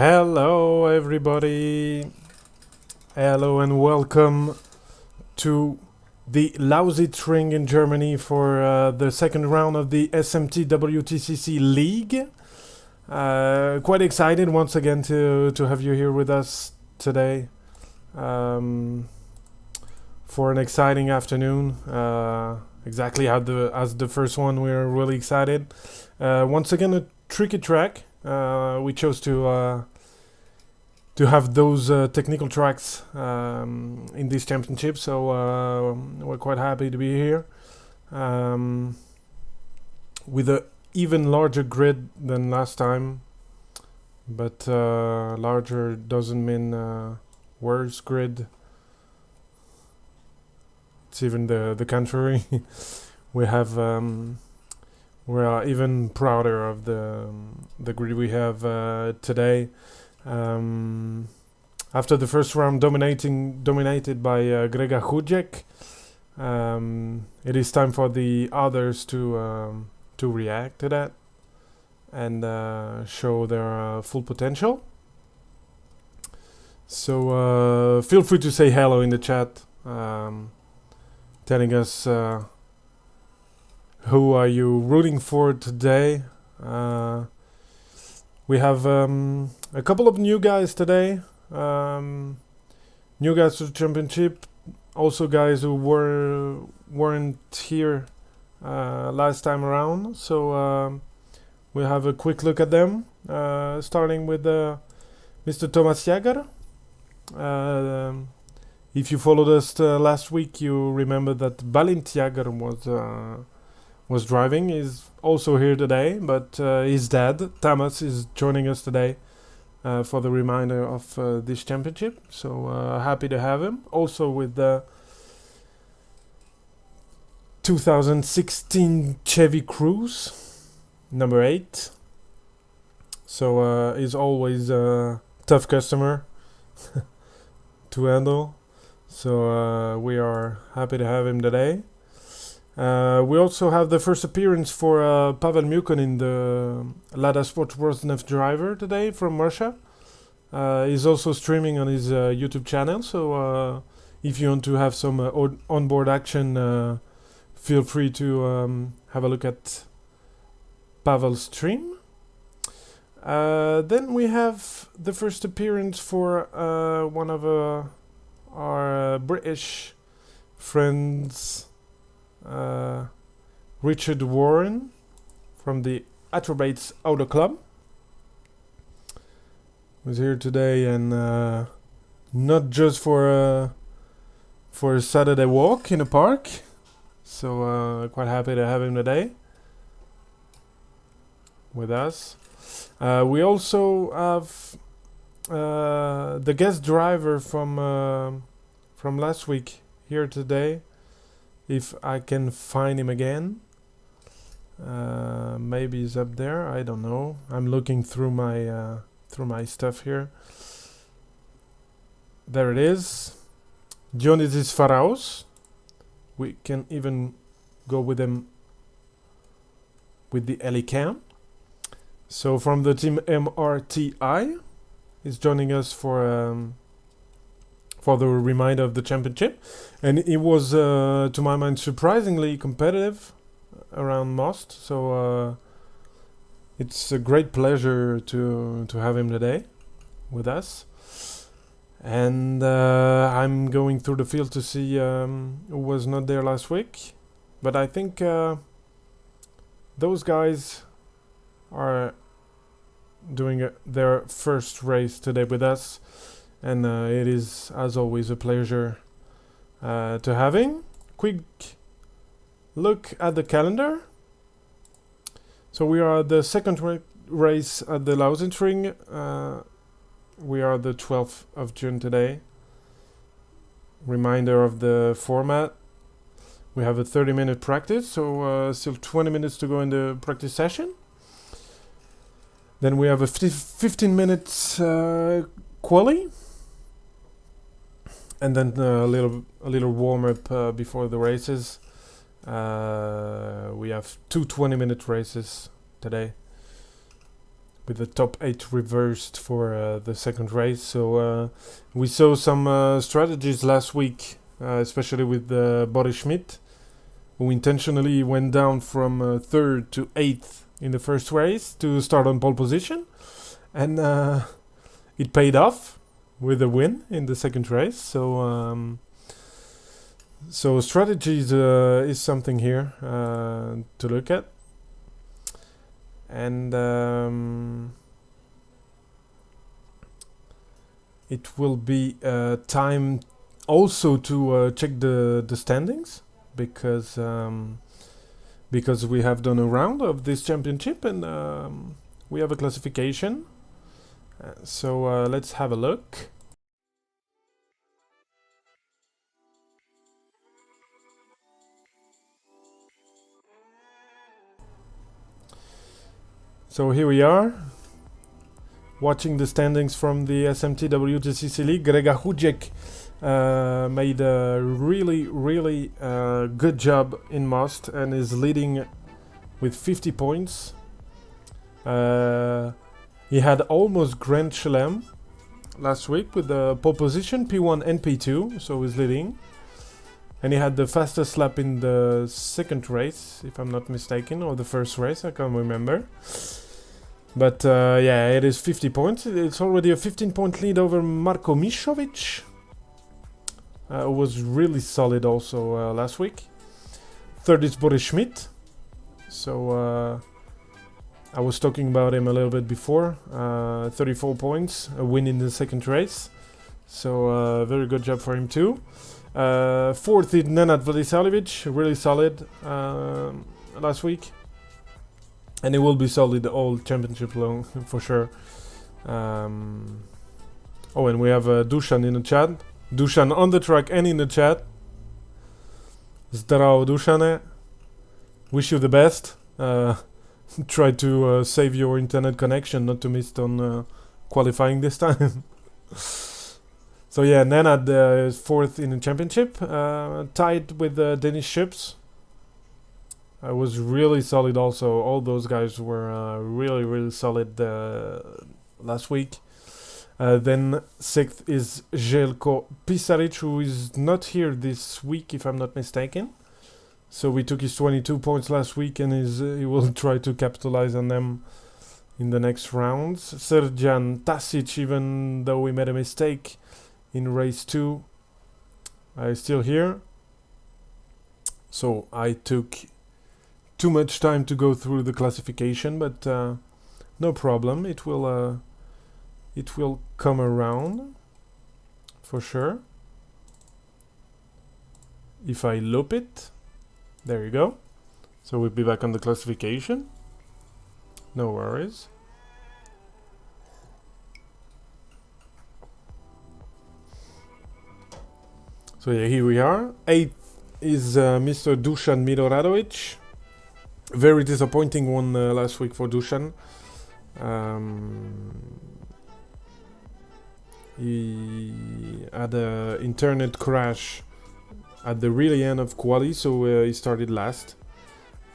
Hello everybody, hello and welcome to the Lausitzring in Germany for the second round of the SMT WTCC League. Quite excited once again to have you here with us today for an exciting afternoon. Exactly as the first one, we're really excited. Once again, a tricky track. We chose to have those technical tracks in this championship, so we're quite happy to be here with an even larger grid than last time. But larger doesn't mean worse grid. It's even the contrary. We have. We are even prouder of the grid we have today. After the first round dominated by Grega Hudjek, it is time for the others to react to that and show their full potential. So feel free to say hello in the chat, telling us who are you rooting for today. We have a couple of new guys today, new guys to the championship, also guys who weren't here last time around, so we'll have a quick look at them, starting with Mr. Thomas Jager. If you followed us last week, you remember that Balint Jager was driving. Is also here today, but his dad Thomas is joining us today for the reminder of this championship, so happy to have him. Also with the 2016 Chevy Cruze number 8, so he's always a tough customer to handle, so we are happy to have him today. We also have the first appearance for Pavel Mukon in the Lada Sport Rosneft driver today from Russia. He's also streaming on his YouTube channel, so if you want to have some onboard action, feel free to have a look at Pavel's stream. Then we have the first appearance for one of our British friends, Richard Warren from the Atrobates Auto Club, who's here today, and not just for a Saturday walk in a park, so quite happy to have him today with us. We also have the guest driver from last week here today. If I can find him again, maybe he's up there. I don't know. I'm looking through my stuff here. There it is. Dionysis Pharaos. We can even go with him with the Elicam. So from the team MRTI, he's joining us for the reminder of the championship, and it was to my mind surprisingly competitive around most, so it's a great pleasure to have him today with us. And I'm going through the field to see who was not there last week, but I think those guys are doing their first race today with us. And it is, as always, a pleasure to having. Quick look at the calendar. So we are the second race at the Lausitzring. We are the 12th of June today. Reminder of the format. We have a 30-minute practice, so still 20 minutes to go in the practice session. Then we have a 15 minutes quali. And then a little warm up before the races. We have two 20-minute races today. with the top 8 reversed for the second race. So we saw some strategies last week, especially with Boris Schmidt, who intentionally went down from 3rd to 8th in the first race to start on pole position, and it paid off with a win in the second race. So so strategies is something here to look at. And it will be time also to check the standings, because we have done a round of this championship, and we have a classification. So let's have a look. So here we are, watching the standings from the SMT WTCC League. Grega Hudzik made a really good job in Most and is leading with 50 points. He had almost Grand Chelem last week with the pole position, P1 and P2, so he's leading. And he had the fastest lap in the second race, if I'm not mistaken, or the first race, I can't remember. But yeah, it is 50 points. It's already a 15-point lead over Marko Mišović, who was really solid also last week. Third is Boris Schmidt. So I was talking about him a little bit before. 34 points, a win in the second race. So very good job for him too. Fourth is Nenad Vladisavljević, really solid last week. And it will be solid all championship long for sure. Oh, and we have Dusan in the chat. Dusan on the track and in the chat. Zdravo Dušane. Wish you the best. Try to save your internet connection, not to miss on qualifying this time. So yeah, Nenad is fourth in the championship, tied with Denis Ships. Was really solid also. All those guys were really solid last week. Then sixth is Željko Pisaric, who is not here this week, if I'm not mistaken. So we took his 22 points last week, and he will try to capitalize on them in the next rounds. Srđan Tasic, even though we made a mistake in race 2, is still here. So I took too much time to go through the classification, but no problem. It will come around for sure. If I loop it, there you go. So we'll be back on the classification. No worries. So yeah, here we are. 8th is Mr. Dusan Miloradovic. Very disappointing one last week for Dusan. He had an internet crash at the really end of quali, so he started last,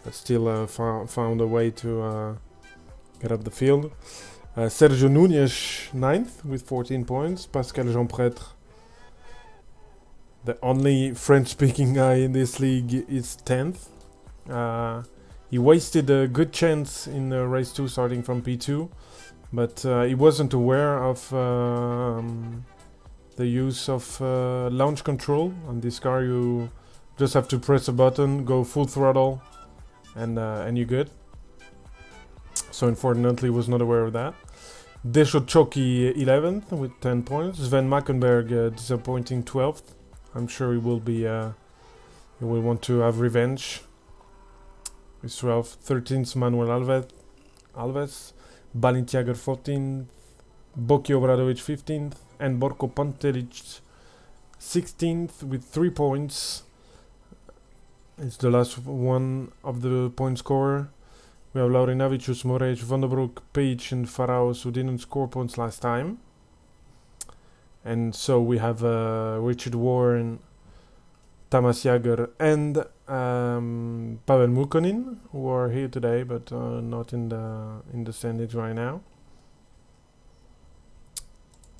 but still found a way to get up the field. Sergio Núñez 9th with 14 points. Pascal Jean-Pretre, the only French-speaking guy in this league, is 10th. He wasted a good chance in race 2 starting from P2, but he wasn't aware of the use of launch control. On this car you just have to press a button, go full throttle, and you're good. So unfortunately was not aware of that. Desho Choki 11th with 10 points. Sven Mackenberg disappointing 12th. I'm sure he will be he will want to have revenge. With 12th, 13th Manuel Alves, Balintjager 14th, Boki Obradovic 15th, and Borko Pantelic 16th with 3 points. It's the last one of the point scorer. We have Laurinavicius, Morej, Vandenbroek, Page, and Faraos, who didn't score points last time. And so we have Richard Warren, Tamas Jager, and Pavel Mukonin, who are here today, but not in the standings right now.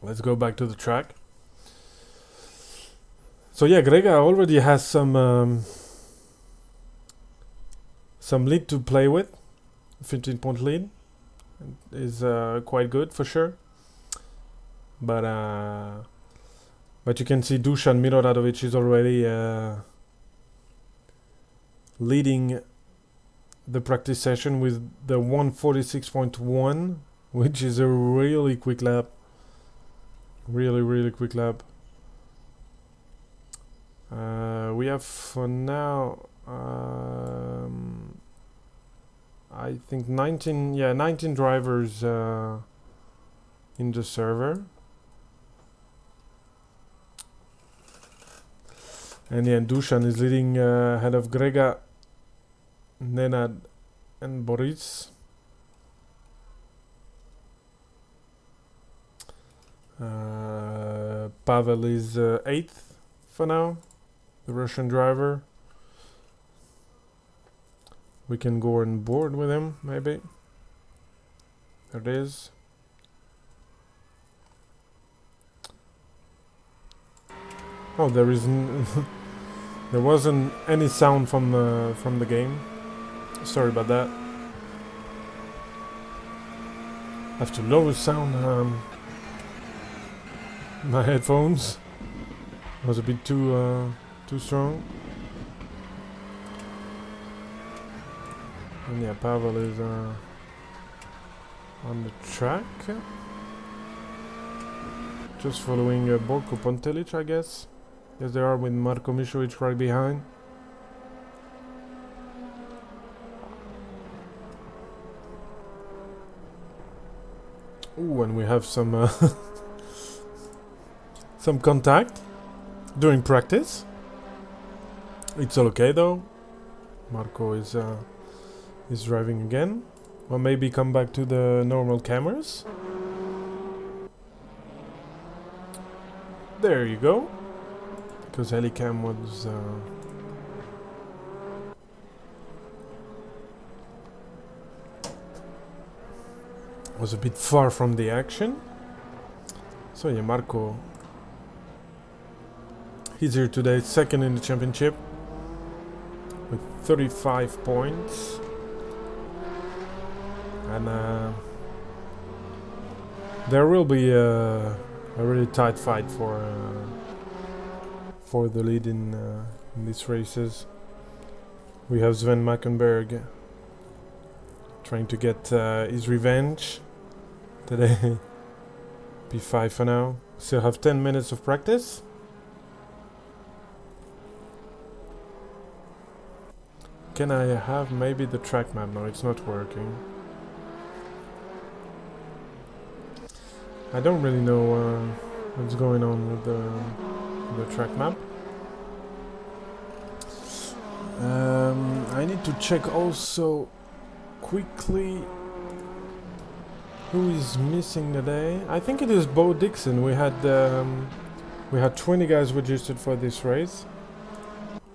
Let's go back to the track. So yeah, Grega already has some lead to play with. 15-point lead is quite good for sure. But you can see Dusan Miroradovic is already leading the practice session with the 146.1, which is a really quick lap. Really quick lap. We have for now I think 19 drivers in the server. And yeah, Dusan is leading ahead of Grega, Nenad and Boris. Pavel is 8th for now, the Russian driver. We can go on board with him, maybe. There it is. Oh, there isn't. There wasn't any sound from the game. Sorry about that. I have to lower sound. My headphones was a bit too strong. And yeah, Pavel is on the track. Just following Borko Pontelic, I guess. Yes, they are with Marko Mišović right behind. Ooh, and we have some some contact during practice. It's all okay though. Marko is driving again. Or maybe come back to the normal cameras. There you go. Because Helicam was a bit far from the action. So yeah, Marko, he's here today, second in the championship with 35 points. And there will be a really tight fight for the lead in these races. We have Sven Mackenberg trying to get his revenge today. P5 for now. Still have 10 minutes of practice. Can I have maybe the track map? No, it's not working. I don't really know what's going on with the track map. I need to check also quickly who is missing today. I think it is Bo Dixon. We had 20 guys registered for this race.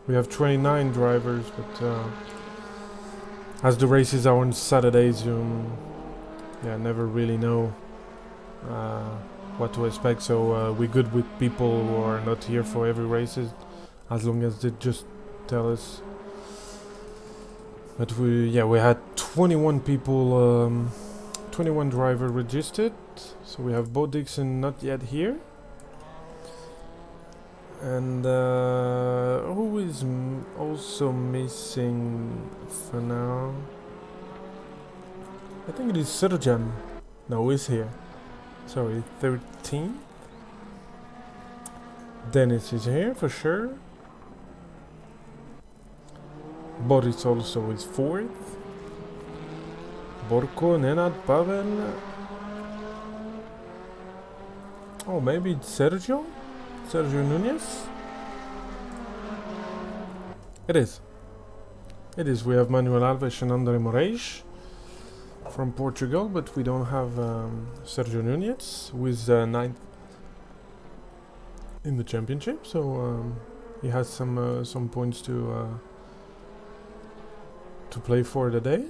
We have 29 drivers, but as the races are on Saturdays, never really know what to expect. So we're good with people who are not here for every races, as long as they just tell us. But we had 21 people, 21 driver registered. So we have Bo Dixon not yet here. And who is also missing for now? I think it is Serjan. No, he's here. Sorry, 13. Dennis is here for sure. Boris also is 4th. Borko, Nenad, Pavel. Oh, maybe it's Sergio? Sergio Nunez? It is. It is. We have Manuel Alves and André Moraes from Portugal, but we don't have Sergio Nunez, who is 9th in the championship. So he has some points to play for today.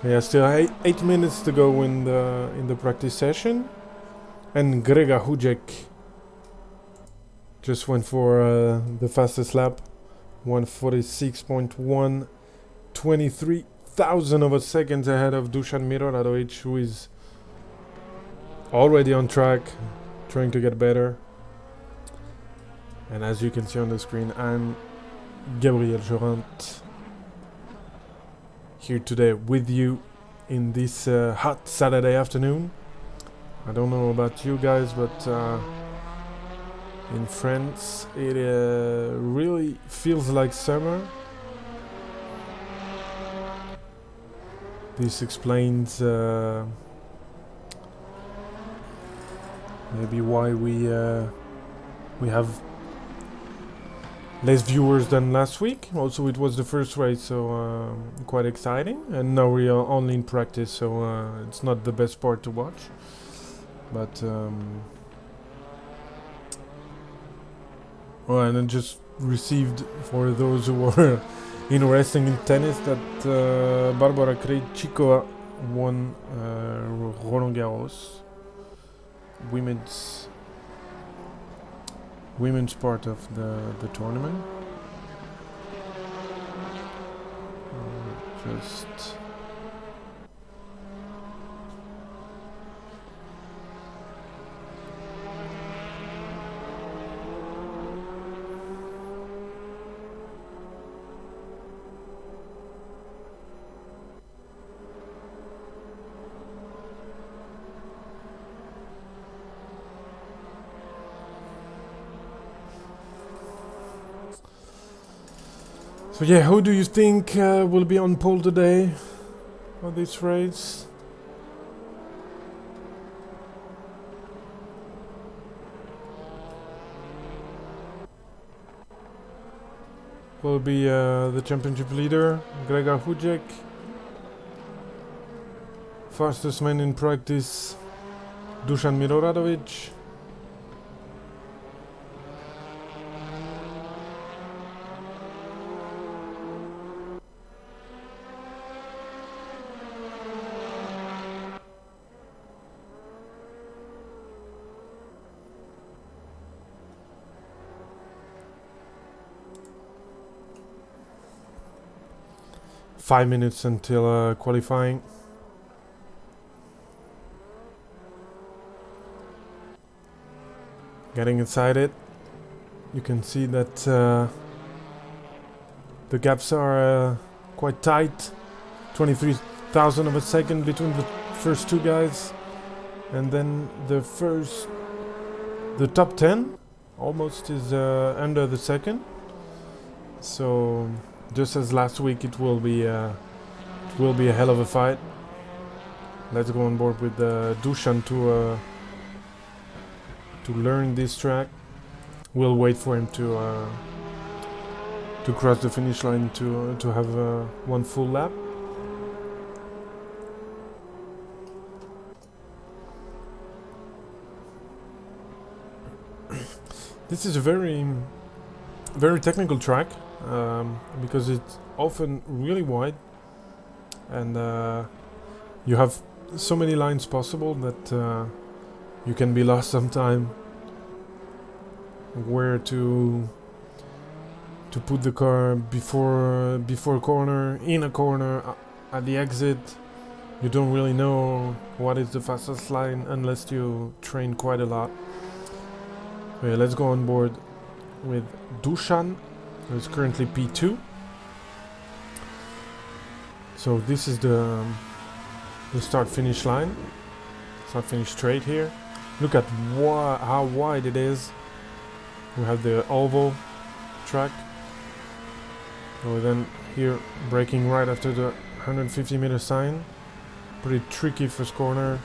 Yeah, still 8 minutes to go in the practice session, and Grega Hujek just went for the fastest lap, 1:46.1, 23,000 of a second ahead of Dusan Miroradovic, who is already on track, trying to get better. And as you can see on the screen, I'm Gabriel Jorant, here today with you in this hot Saturday afternoon. I don't know about you guys, but in France it really feels like summer. This explains maybe why we have less viewers than last week. Also, it was the first race, so quite exciting. And now we are only in practice, so it's not the best part to watch. But well, and I just received, for those who are interested in tennis, that Barbara Krejcikova won Roland Garros, women's part of the tournament. Just so yeah, who do you think will be on pole today for this race? Will be the championship leader, Grega Hujek. Fastest man in practice, Dusan Miroradovic. Five minutes until qualifying. Getting inside it, you can see that the gaps are quite tight. 23,000 of a second between the first two guys, and then the top 10 almost is under the second. So just as last week, it will be a hell of a fight. Let's go on board with Dusan to learn this track. We'll wait for him to cross the finish line to have one full lap. This is a very technical track. Because it's often really wide, and you have so many lines possible that you can be lost sometime where to put the car before corner, in a corner, at the exit. You don't really know what is the fastest line unless you train quite a lot. Okay, let's go on board with Dusan, who is currently P2. So this is the start-finish line. Start-finish straight here. Look at how wide it is. We have the oval track. So then here, braking right after the 150-meter sign. Pretty tricky first corner.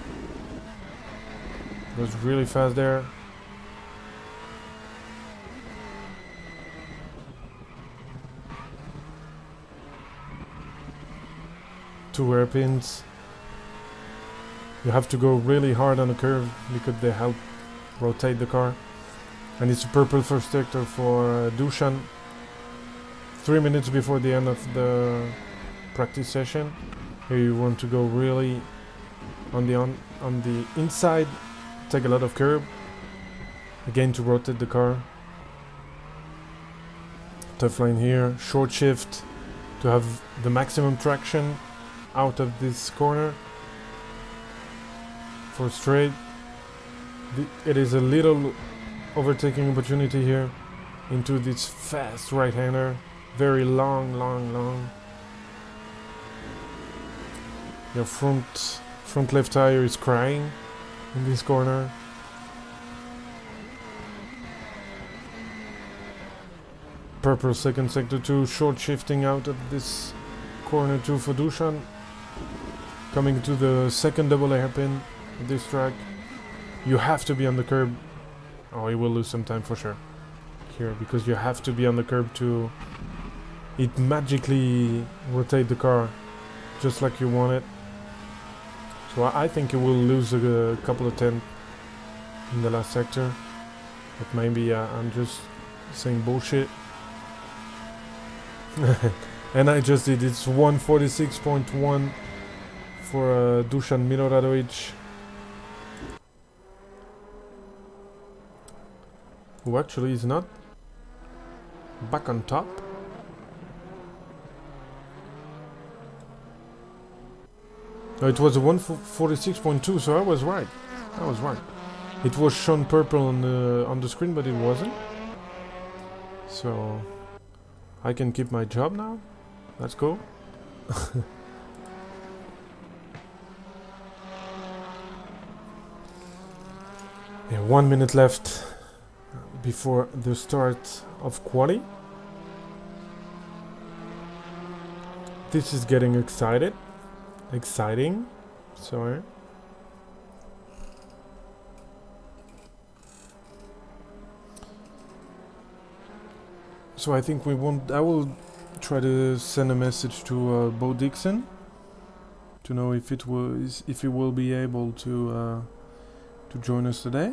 Goes really fast there. Two hairpins. You have to go really hard on the curve because they help rotate the car. And it's a purple first sector for Dusan. 3 minutes before the end of the practice session. Here you want to go really on the inside, take a lot of curb, again to rotate the car. Tough line here, short shift to have the maximum traction out of this corner. For straight, it is a little overtaking opportunity here into this fast right-hander, very long. Your front left tire is crying in this corner. Purple second sector 2, short shifting out of this corner 2 for Dusan. Coming to the second double hairpin of this track. You have to be on the curb. Oh, you will lose some time for sure here, because you have to be on the curb to it magically rotate the car just like you want it. So I think you will lose a couple of tenths in the last sector, but maybe I'm just saying bullshit. And I just did. It's 146.1 for Dusan Miloradovic, who actually is not back on top. No, it was a 146.2, so I was right. It was shown purple on the screen, but it wasn't. So I can keep my job now. Let's go. Yeah, 1 minute left before the start of quali. This is getting exciting. Sorry. So I think I will try to send a message to Bo Dixon to know if he will be able to join us today.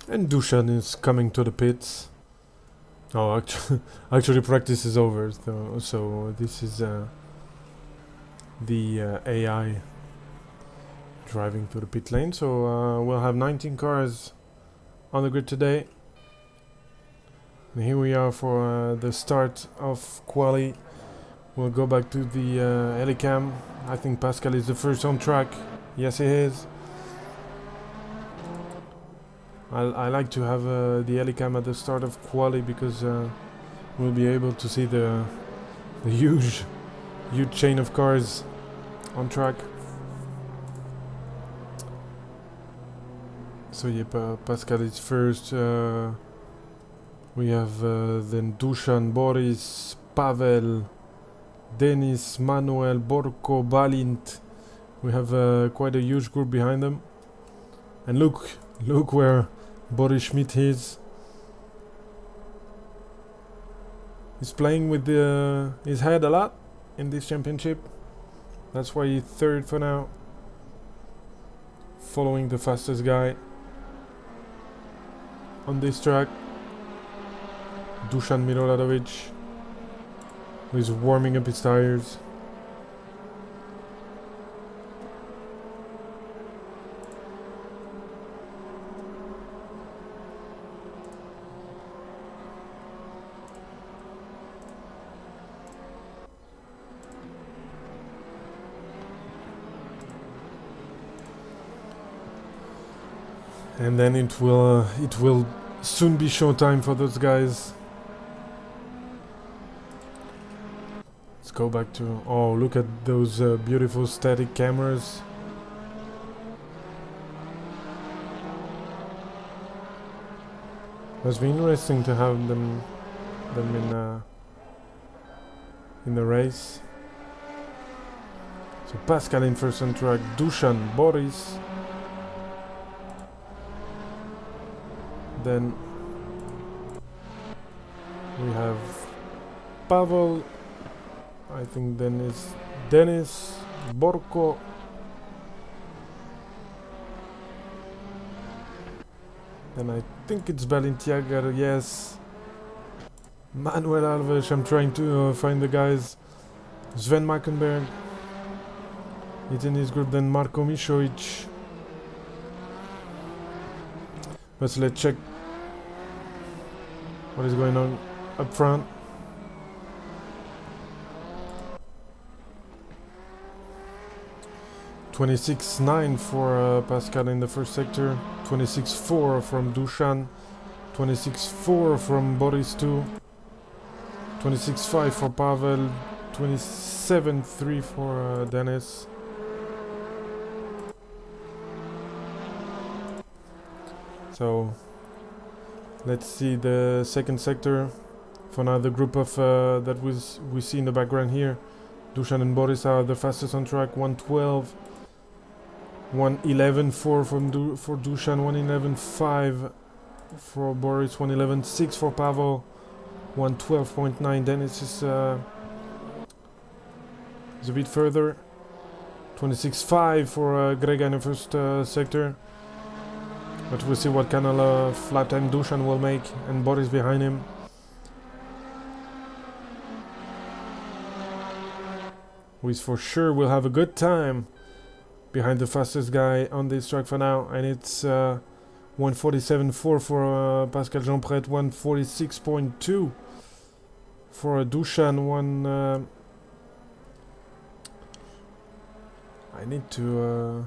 And Dusan is coming to the pits. Oh, actually practice is over, so this is the AI driving to the pit lane. So we'll have 19 cars on the grid today. And here we are for the start of quali. We'll go back to the helicam. I think Pascal is the first on track. Yes, he is. I like to have the helicam at the start of quali because we'll be able to see the huge chain of cars on track. So yeah, Pascal is first. We have then Dusan, Boris, Pavel, Denis, Manuel, Borko, Balint. We have quite a huge group behind them. And look where Boris Schmidt is. He's playing with his head a lot in this championship. That's why he's third for now, following the fastest guy on this track, Dusan Miloradovic, who is warming up his tires. And then it will soon be showtime for those guys. Let's go back to... Oh, look at those beautiful static cameras. Must be interesting to have them in the race. So Pascal in first on track, Dusan, Boris. Then we have Pavel. I think then is Denis, Borko. Then I think it's Balintjager, yes. Manuel Alves, I'm trying to find the guys. Sven Mackenberg. It's in his group, then Marko Mišović. But let's check what is going on up front. (26.9) for Pascal in the first sector. 26.4 from Dusan. 26.4 from Boris 2. 26.5 for Pavel. 27.3 for Denis. So let's see the second sector. For now, the group of that we see in the background here, Dusan and Boris are the fastest on track. 1:12, 1:11.4 for Dusan, 1:11.5 for Boris, 1:11.6 for Pavel, 1:12.9. Denis is a bit further. 26.5 for Grega in the first sector. But we'll see what kind of lap time Dusan will make, and Boris behind him. Who is for sure will have a good time behind the fastest guy on this track for now, and it's 1:47.4 for Pascal Jeanpret, 1:46.2 for Dusan. I need to.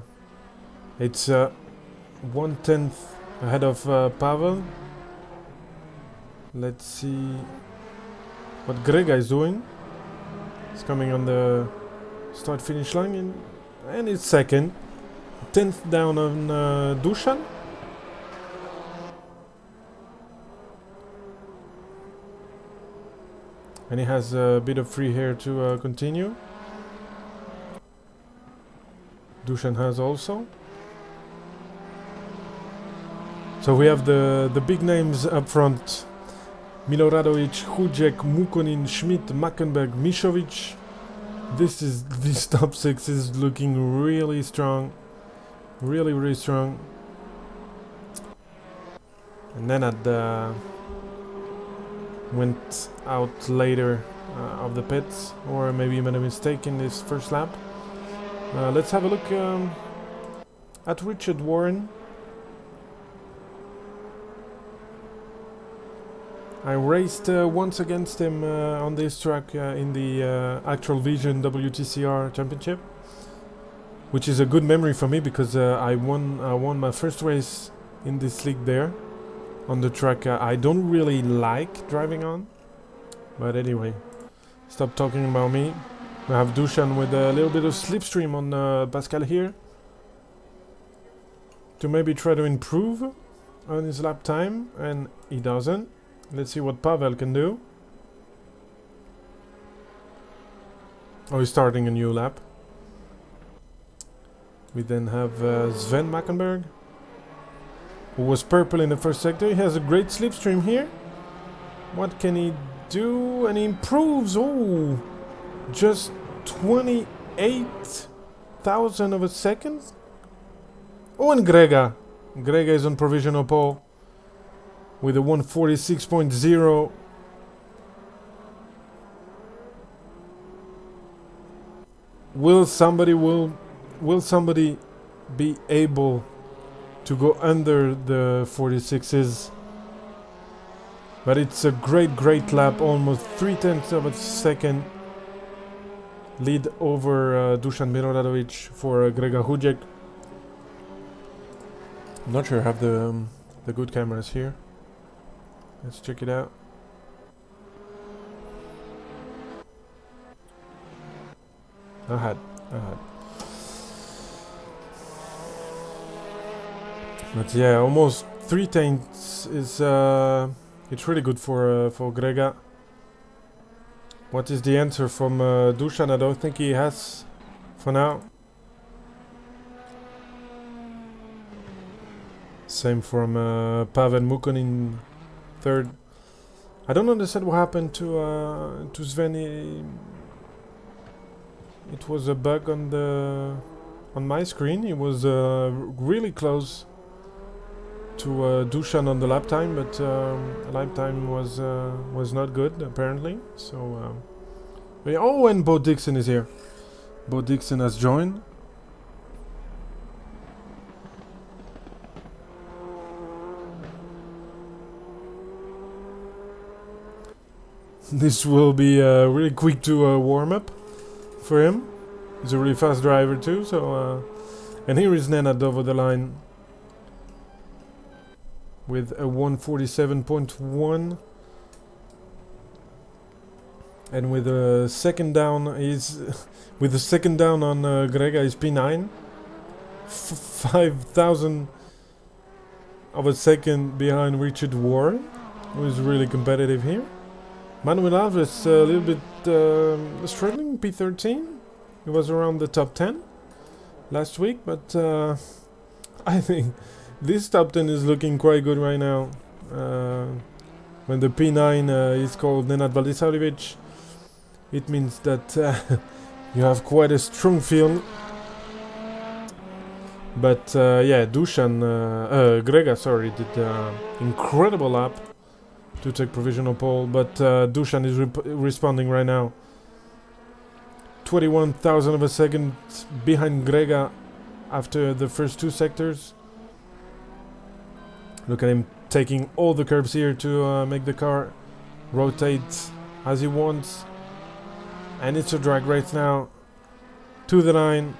It's 1/10 ahead of Pavel. Let's see what Grega is doing. He's coming on the start-finish line, and it's second. 10th down on Dusan. And he has a bit of free hair to continue. Dusan has also. So we have the big names up front. Miloradovic, Hudek, Mukonin, Schmidt, Mackenberg, Mišović. This top six is looking really strong. Really strong. And then at the went out later of the pits, or maybe he made a mistake in this first lap. Let's have a look at Richard Warren. I raced once against him on this track in the Actual Vision WTCR Championship, which is a good memory for me because I won my first race in this league there on the track I don't really like driving on. But anyway, stop talking about me. We have Dusan with a little bit of slipstream on Pascal here to maybe try to improve on his lap time, and he doesn't. Let's see what Pavel can do. Oh, he's starting a new lap. We then have Sven Mackenberg, who was purple in the first sector. He has a great slipstream here. What can he do? And he improves. Oh, just 28,000 of a second. Oh, and Grega. Grega is on provisional pole with a 1:46.0. Will somebody be able to go under the 46s? But it's a great lap, almost 0.3 of a second lead over Dusan Miloradovic for Grega Hudek. I'm not sure I have the good cameras here. Let's check it out. I had. But yeah, almost 3 tenths is it's really good for Grega. What is the answer from Dusan? I don't think he has for now. Same from Pavel Mukon in third. I don't understand what happened to Sven. It was a bug on my screen. He was really close to Dusan on the lap time, but lap time was not good apparently. So yeah. Oh, and Bo Dixon is here. Bo Dixon has joined. This will be really quick to warm up for him. He's a really fast driver too. So and here is Nenad over the line with a 147.1, and with a second down with the second down on Grega is P9, 5,000 of a second behind Richard Warren, who is really competitive here. Manuel Alves a little bit struggling, P13. He was around the top 10 last week, but I think this top 10 is looking quite good right now. When the P9 is called Nenad Valdisavljevic, it means that you have quite a strong field. But yeah, Grega, sorry, did incredible lap to take provisional pole, but Dusan is responding right now. 21,000 of a second behind Grega after the first 2 sectors. Look at him taking all the curbs here to make the car rotate as he wants. And it's a drag race now to the line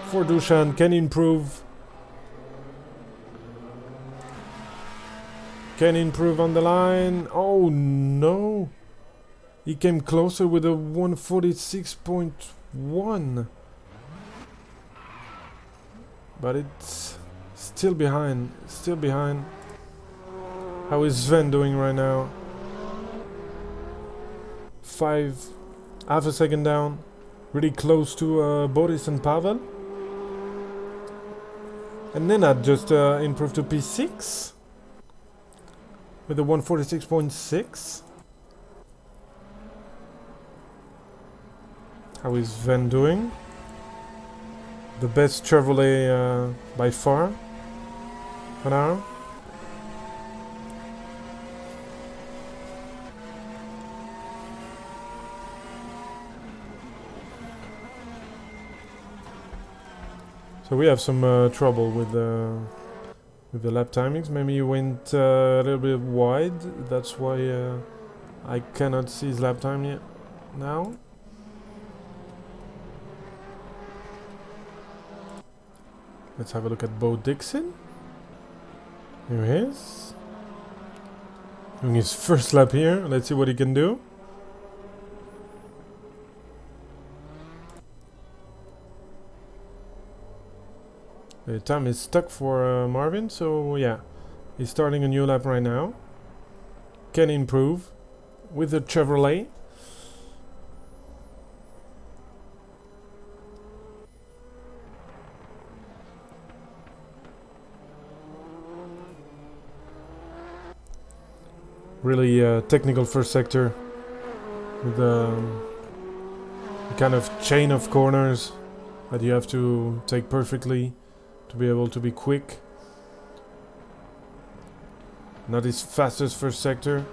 for Dusan. Can he improve? Can he improve on the line? Oh no! He came closer with a 146.1. But it's still behind. Still behind. How is Sven doing right now? Half a second down. Really close to Boris and Pavel. And Nenad just improved to P6 with a 146.6. How is Sven doing? The best Chevrolet by far for now. So we have some trouble with the lap timings. Maybe he went a little bit wide. That's why I cannot see his lap time yet now. Let's have a look at Bo Dixon. Here he is. Doing his first lap here. Let's see what he can do. The time is stuck for Marvin, so yeah. He's starting a new lap right now. Can improve with the Chevrolet. Really technical first sector with a kind of chain of corners that you have to take perfectly to be able to be quick. Not his fastest first sector,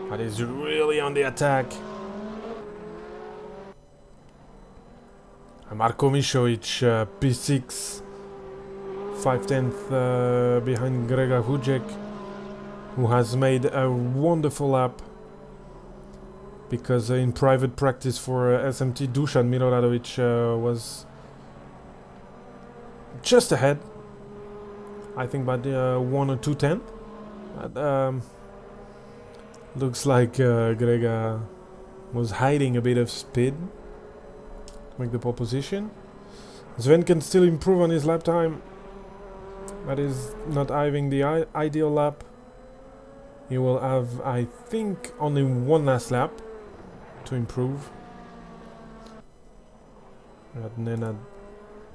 but he's really on the attack. Marko Mišović, P6, 5/10 behind Grega Hudžek, who has made a wonderful lap because in private practice for SMT Dusan Miloradovic was just ahead, I think by 1 or 2/10. Looks like Grega was hiding a bit of speed to make the pole position. Sven can still improve on his lap time. That is not having the ideal lap. He will have, I think, only one last lap to improve. Nenad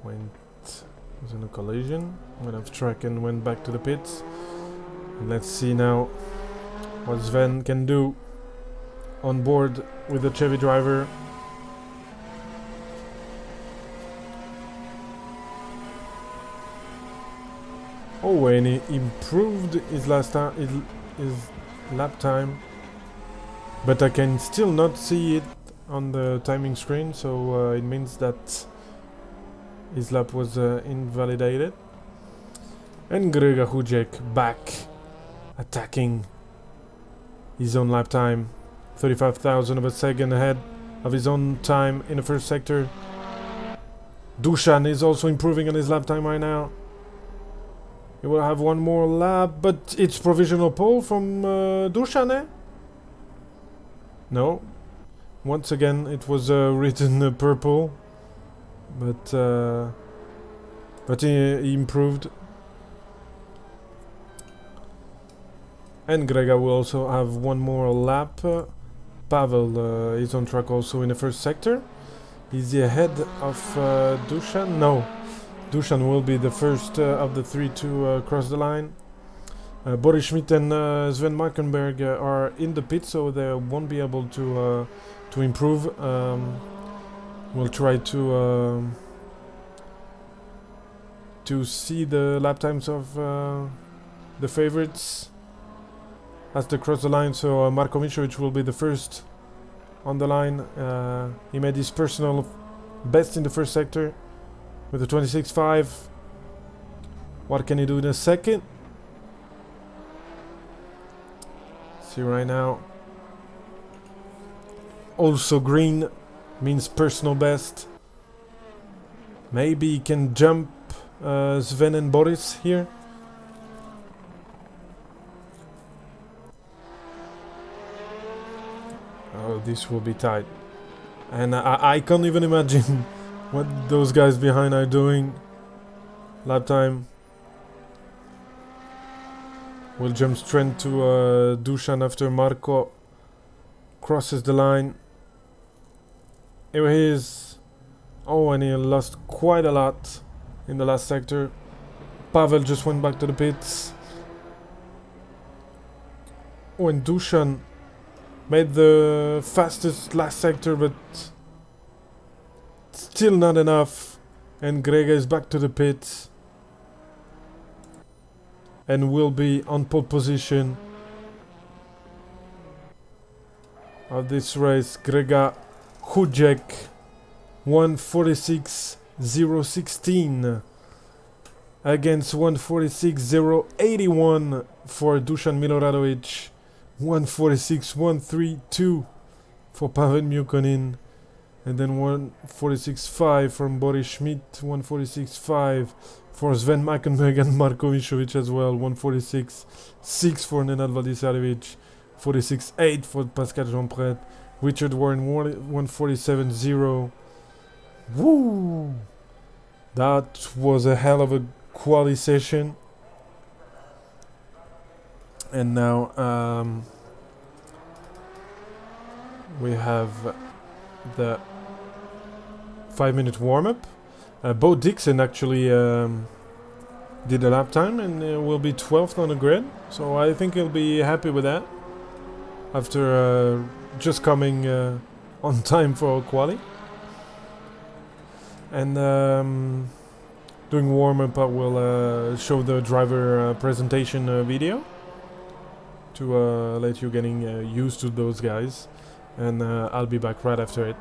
was in a collision, went off track and went back to the pits. And let's see now what Sven can do on board with the Chevy driver. Oh, and he improved his his lap time, but I can still not see it on the timing screen, so it means that his lap was invalidated. And Grega Hujek back attacking his own lap time, 35,000 of a second ahead of his own time in the first sector. Dusan is also improving on his lap time right now. He will have one more lap, but it's provisional pole from Dusan, eh? No. Once again, it was written purple, but he improved. And Grega will also have one more lap. Pavel is on track also in the first sector. Is he ahead of Dusan? No. Dusan will be the first of the three to cross the line. Boris Schmidt and Sven Markenberg are in the pit, so they won't be able to improve. We'll try to see the lap times of the favorites as they cross the line. So Marko Mišović will be the first on the line. He made his personal best in the first sector with a 26.5. What can he do in a second? See right now. Also green means personal best. Maybe he can jump Sven and Boris here. Oh, this will be tight. And I can't even imagine what those guys behind are doing. Lap time. We'll jump straight to Dusan after Marko crosses the line. Here he is. Oh, and he lost quite a lot in the last sector. Pavel just went back to the pits. Oh, and Dusan made the fastest last sector, but still not enough. And Grega is back to the pits and will be on pole position of this race. Grega Hujek 1:46.016 against 1:46.081 for Dusan Miloradovic, 1:46.132 for Pavel Mukonin, and then 1:46.5 from Boris Schmidt, 1:46.5 for Sven Markenberg and Marko Mišović as well, 1:46.6 for Nenad Vladisarevic, 46.8 for Pascal Jeanpret, Richard Warren 1:47.0. Woo! That was a hell of a quali session. And now we have the 5-minute warm-up. Bo Dixon actually did a lap time and will be 12th on the grid, so I think he'll be happy with that after just coming on time for quali. And doing warm-up, I will show the driver presentation video to let you getting used to those guys, and I'll be back right after it.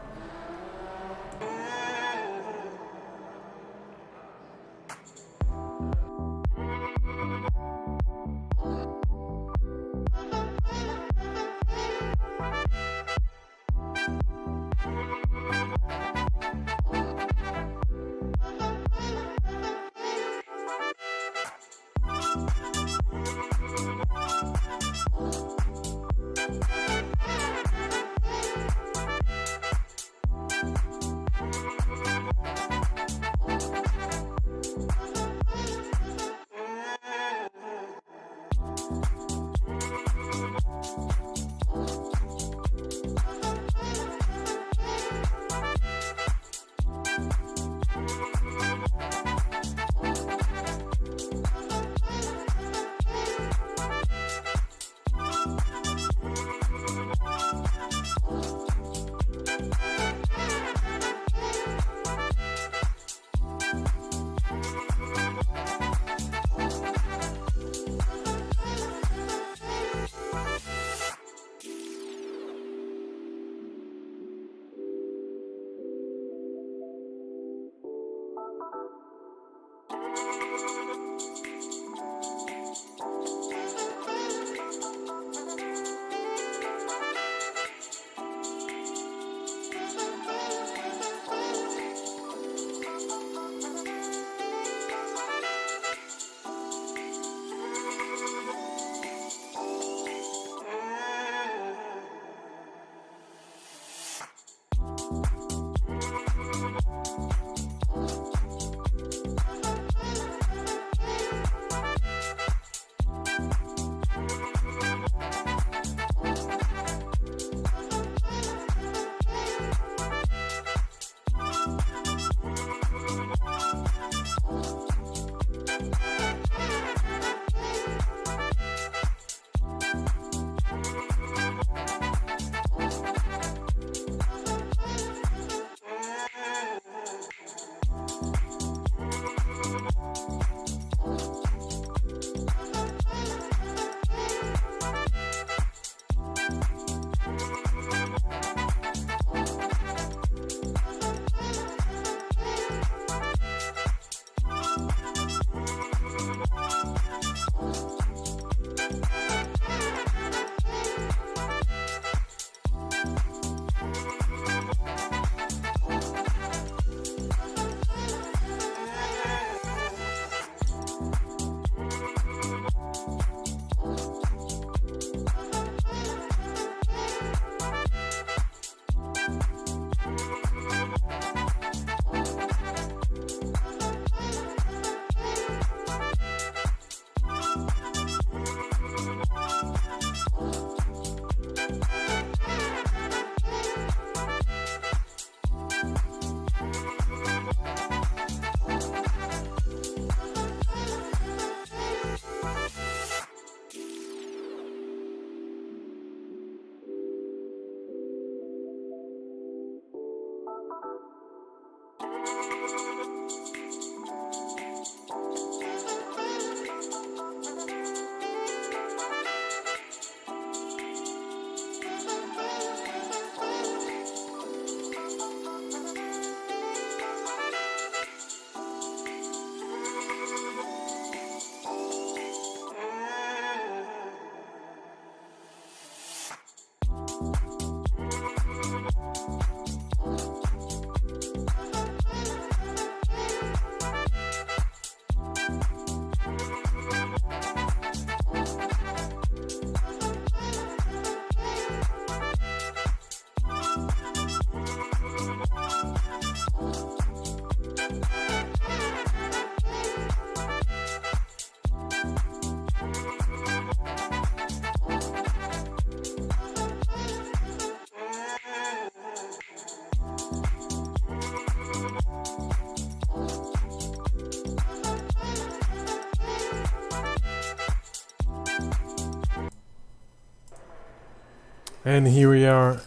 And here we are,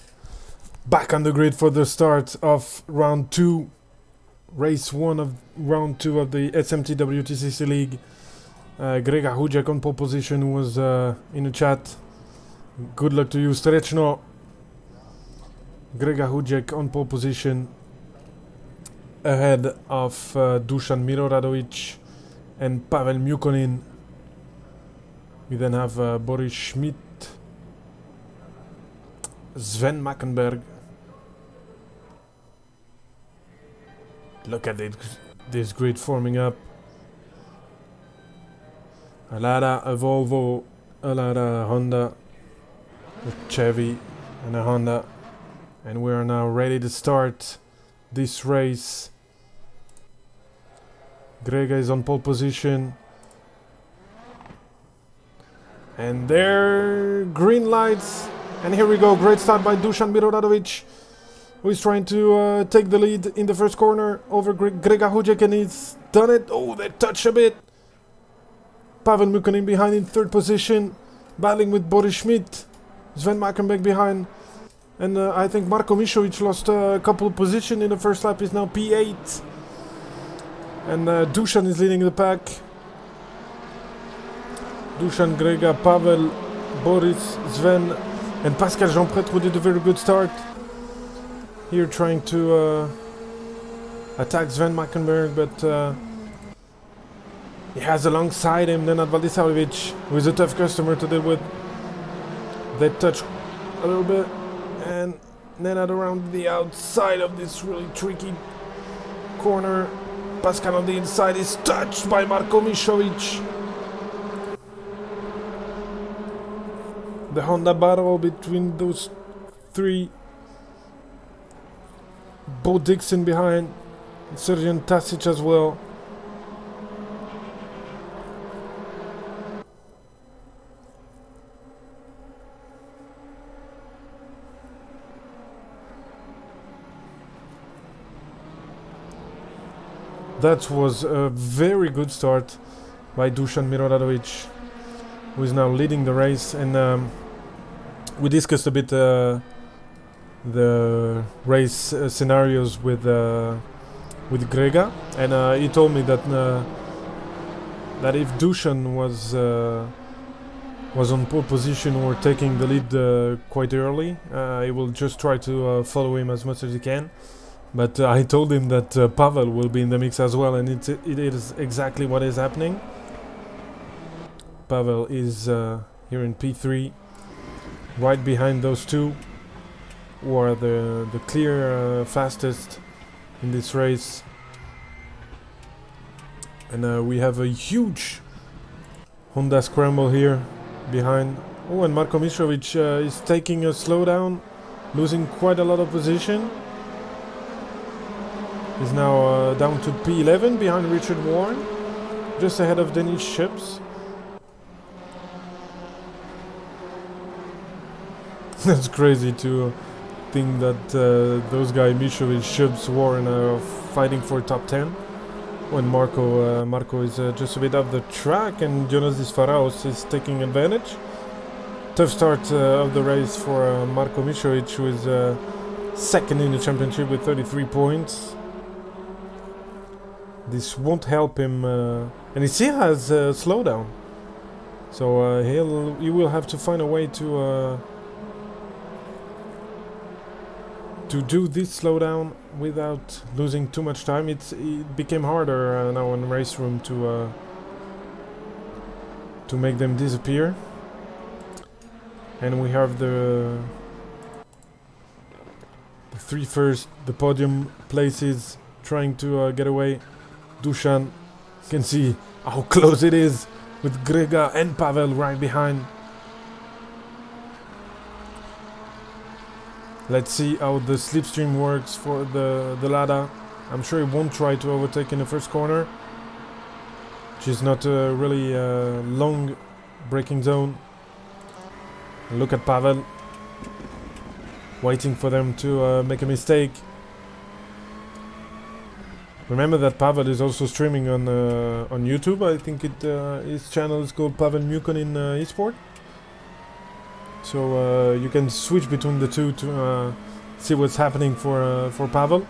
back on the grid for the start of round 2, race 1 of round 2 of the SMT WTCC League. Grega Hujek on pole position, who was in the chat. Good luck to you, Strechno. Grega Hujek on pole position, ahead of Dusan Miroradovic and Pavel Mukonin. We then have Boris Schmidt, Sven Mackenberg. Look at it, this grid forming up. A Lada, a Volvo, a Lada, a Honda, a Chevy and a Honda. And we are now ready to start this race. Grega is on pole position. And there, green lights. And here we go, great start by Dusan Miroradovic, who is trying to take the lead in the first corner over Grega Hujek, and he's done it. Oh, they touch a bit. Pavel Mukonin behind in third position, battling with Boris Schmidt. Sven Mackenberg behind. And I think Marko Mišović lost a couple of positions in the first lap, is now P8. And Dusan is leading the pack. Dusan, Grega, Pavel, Boris, Sven, and Pascal Jean-Pretre, who did a very good start. Here trying to attack Sven Mackenberg, but he has alongside him Nenad Valdisavljevic, who is a tough customer to deal with. They touch a little bit, and Nenad around the outside of this really tricky corner. Pascal on the inside is touched by Marko Mišović. The Honda battle between those three. Bo Dixon behind, Sergeant Tasic as well. That was a very good start by Dusan Miroradovic, who is now leading the race. And we discussed a bit the race scenarios with Grega, and he told me that that if Dusan was on pole position or taking the lead quite early, he will just try to follow him as much as he can. But I told him that Pavel will be in the mix as well, and it is exactly what is happening. Pavel is here in P3, right behind those two, who are the clear fastest in this race. And we have a huge Honda scramble here behind. Oh, and Marko Mišović is taking a slowdown, losing quite a lot of position. He's now down to P11 behind Richard Warren, just ahead of Denis Ships. That's crazy to think that those guys, Mišović, Ships, Warren, are fighting for top 10. When Marko is just a bit off the track, and Jonas Disfaraos is taking advantage. Tough start of the race for Marko Mišović, who is second in the championship with 33 points. This won't help him, and he still has slowdown, so he will have to find a way to do this slowdown without losing too much time. It became harder now in race room to make them disappear. And we have the the podium places trying to get away. Dusan, you can see how close it is with Grega and Pavel right behind. Let's see how the slipstream works for the Lada. I'm sure it won't try to overtake in the first corner, which is not a really long braking zone. And look at Pavel, waiting for them to make a mistake. Remember that Pavel is also streaming on YouTube. I think his channel is called Pavel Mukonin Esport. so you can switch between the two to see what's happening for Pavel.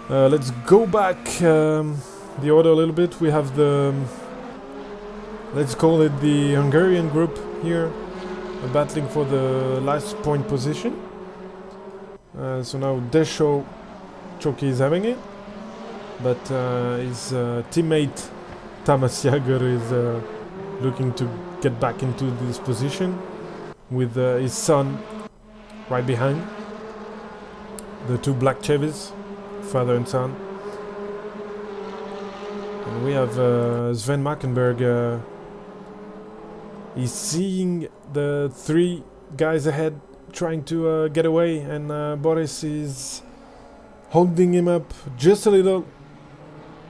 Let's go back the order a little bit. We have the, let's call it the Hungarian group here, battling for the last point position. So now Desho Choki is having it, but his teammate Tamas Jager is looking to get back into this position with his son right behind. The two black Chevys, father and son. And we have Sven Mackenberg. He's seeing the three guys ahead trying to get away, and Boris is holding him up just a little.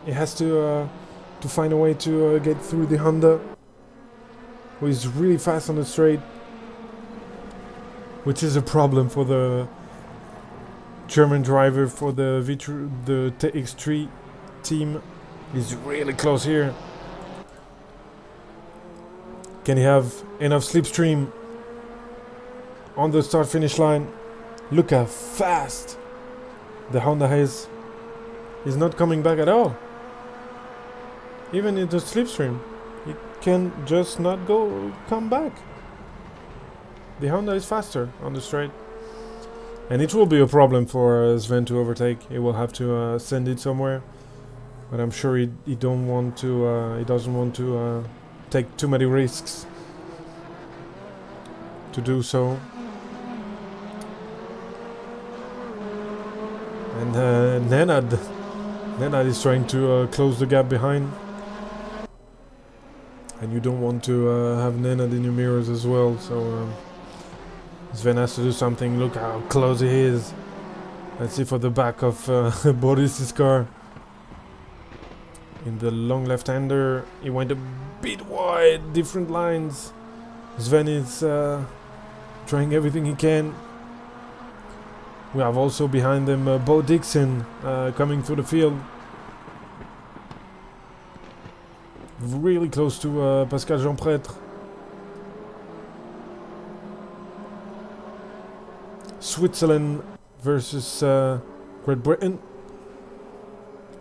He has to find a way to get through the Honda, who is really fast on the straight, which is a problem for the German driver for the TX3 team. He's really close here. Can he have enough slipstream on the start-finish line? Look how fast the Honda is. He's not coming back at all. Even in the slipstream, he can just not come back. The Honda is faster on the straight. And it will be a problem for Sven to overtake. He will have to send it somewhere. But I'm sure he doesn't want to take too many risks to do so. And Nenad is trying to close the gap behind. And you don't want to have Nenad in your mirrors as well, so Sven has to do something. Look how close he is. Let's see for the back of Boris's car. In the long left-hander, he went a bit wide, different lines. Sven is trying everything he can. We have also behind them Bo Dixon coming through the field. Really close to Pascal Jean-Pretre. Switzerland versus Great Britain.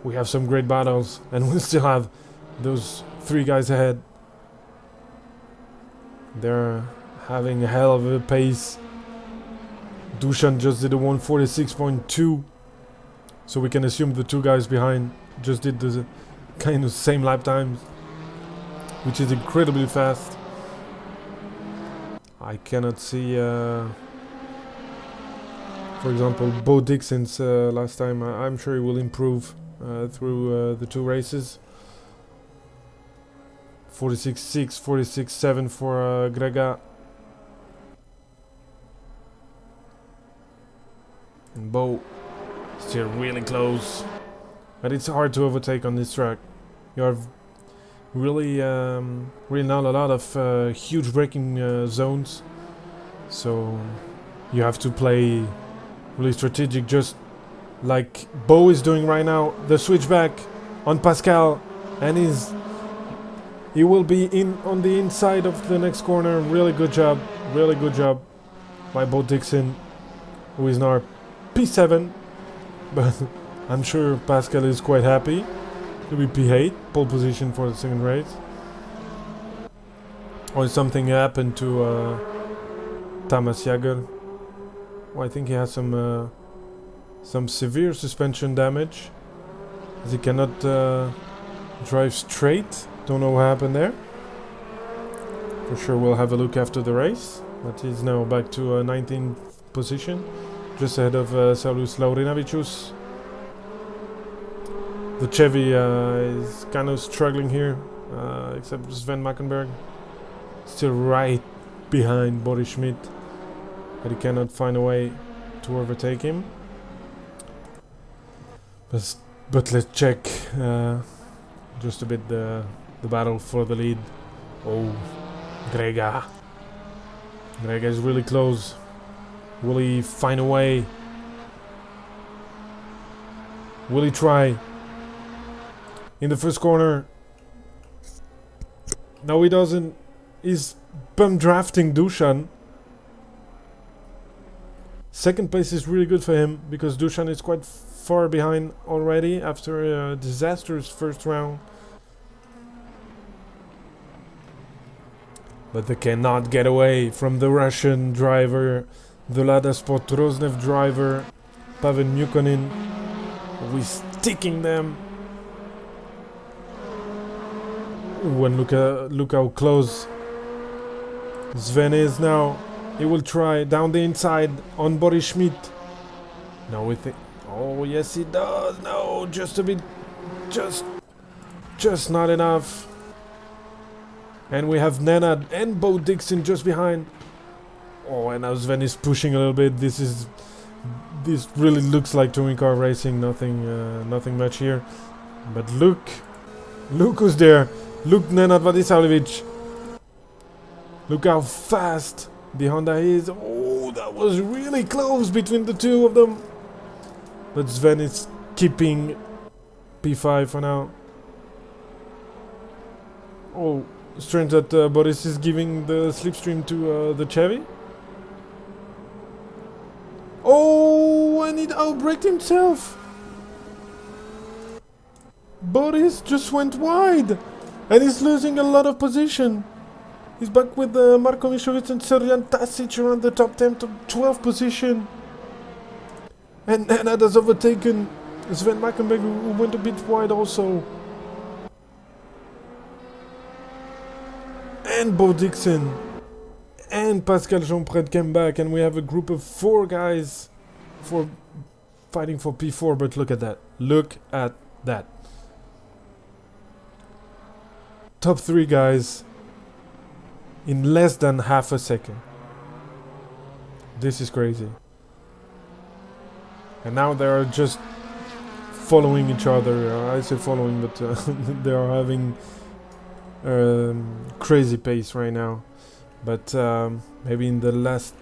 We have some great battles, and we'll still have those three guys ahead. They're having a hell of a pace. Dushan just did a 146.2, so we can assume the two guys behind just did the kind of same lap times, which is incredibly fast. I cannot see, for example, Bo Dixon's last time. I'm sure he will improve through the two races. 46.6, 46.7 for Grega. And Bo still really close, but it's hard to overtake on this track. You have really not a lot of huge braking zones, so you have to play really strategic, just like Bo is doing right now. The switchback on Pascal, and he will be in on the inside of the next corner. Really good job by Bo Dixon, who is now P7, but I'm sure Pascal is quite happy to be P8, pole position for the second race. Or something happened to Tamas Jager. Well, I think he has some severe suspension damage, as he cannot drive straight. Don't know what happened there. For sure we'll have a look after the race, but he's now back to 19th position, just ahead of Saulus Laurinavicius. The Chevy is kind of struggling here, except Sven Mackenberg. Still right behind Boris Schmidt, but he cannot find a way to overtake him. But let's check just a bit the battle for the lead. Oh, Grega is really close. Will he find a way? Will he try? In the first corner. No, he doesn't. is pump drafting Dushan. Second place is really good for him because Dushan is quite far behind already after a disastrous first round. But they cannot get away from the Russian driver, the Lada Sport Rosnev driver, Pavel Mukonin. We're sticking them. Ooh, and look how close Sven is now. He will try down the inside on Boris Schmidt. Now we think. Oh yes, he does. No, just a bit, just not enough. And we have Nenad and Bo Dixon just behind. Oh, and now Sven is pushing a little bit. This really looks like touring car racing. Nothing much here. But look who's there. Look, Nenad Vadisavljevic. Look how fast the Honda is. Oh, that was really close between the two of them. But Sven is keeping P5 for now. Oh, strange that Boris is giving the slipstream to the Chevy. Oh, and he outbraked himself. Boris just went wide. And he's losing a lot of position. He's back with Marko Mišović and Serjan Tasic around the top 10 to 12 position. And Nenad has overtaken Sven Mackenberg, who went a bit wide also. And Bo Dixon. And Pascal Jeanpret came back. And we have a group of 4 guys fighting for P4. But look at that. Look at that. Top 3 guys in less than half a second. This is crazy. And now they are just following each other. I say following, but they are having crazy pace right now. But maybe in the last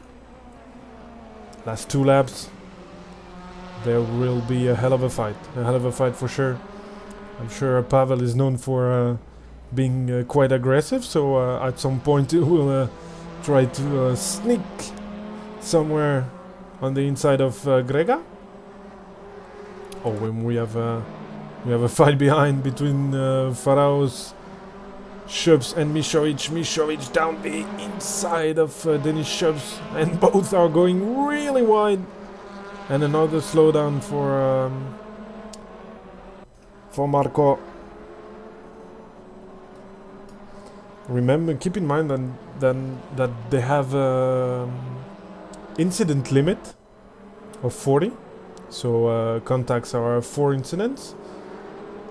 2 laps, there will be a hell of a fight. A hell of a fight for sure. I'm sure Pavel is known for being quite aggressive, so at some point he will try to sneak somewhere on the inside of Grega. Oh, and we have a fight behind between Faraos, Schubs and Mišović. Mišović down the inside of Denis Schubs, and both are going really wide. And another slowdown for Marko. Remember, keep in mind that they have incident limit of 40. So contacts are 4 incidents.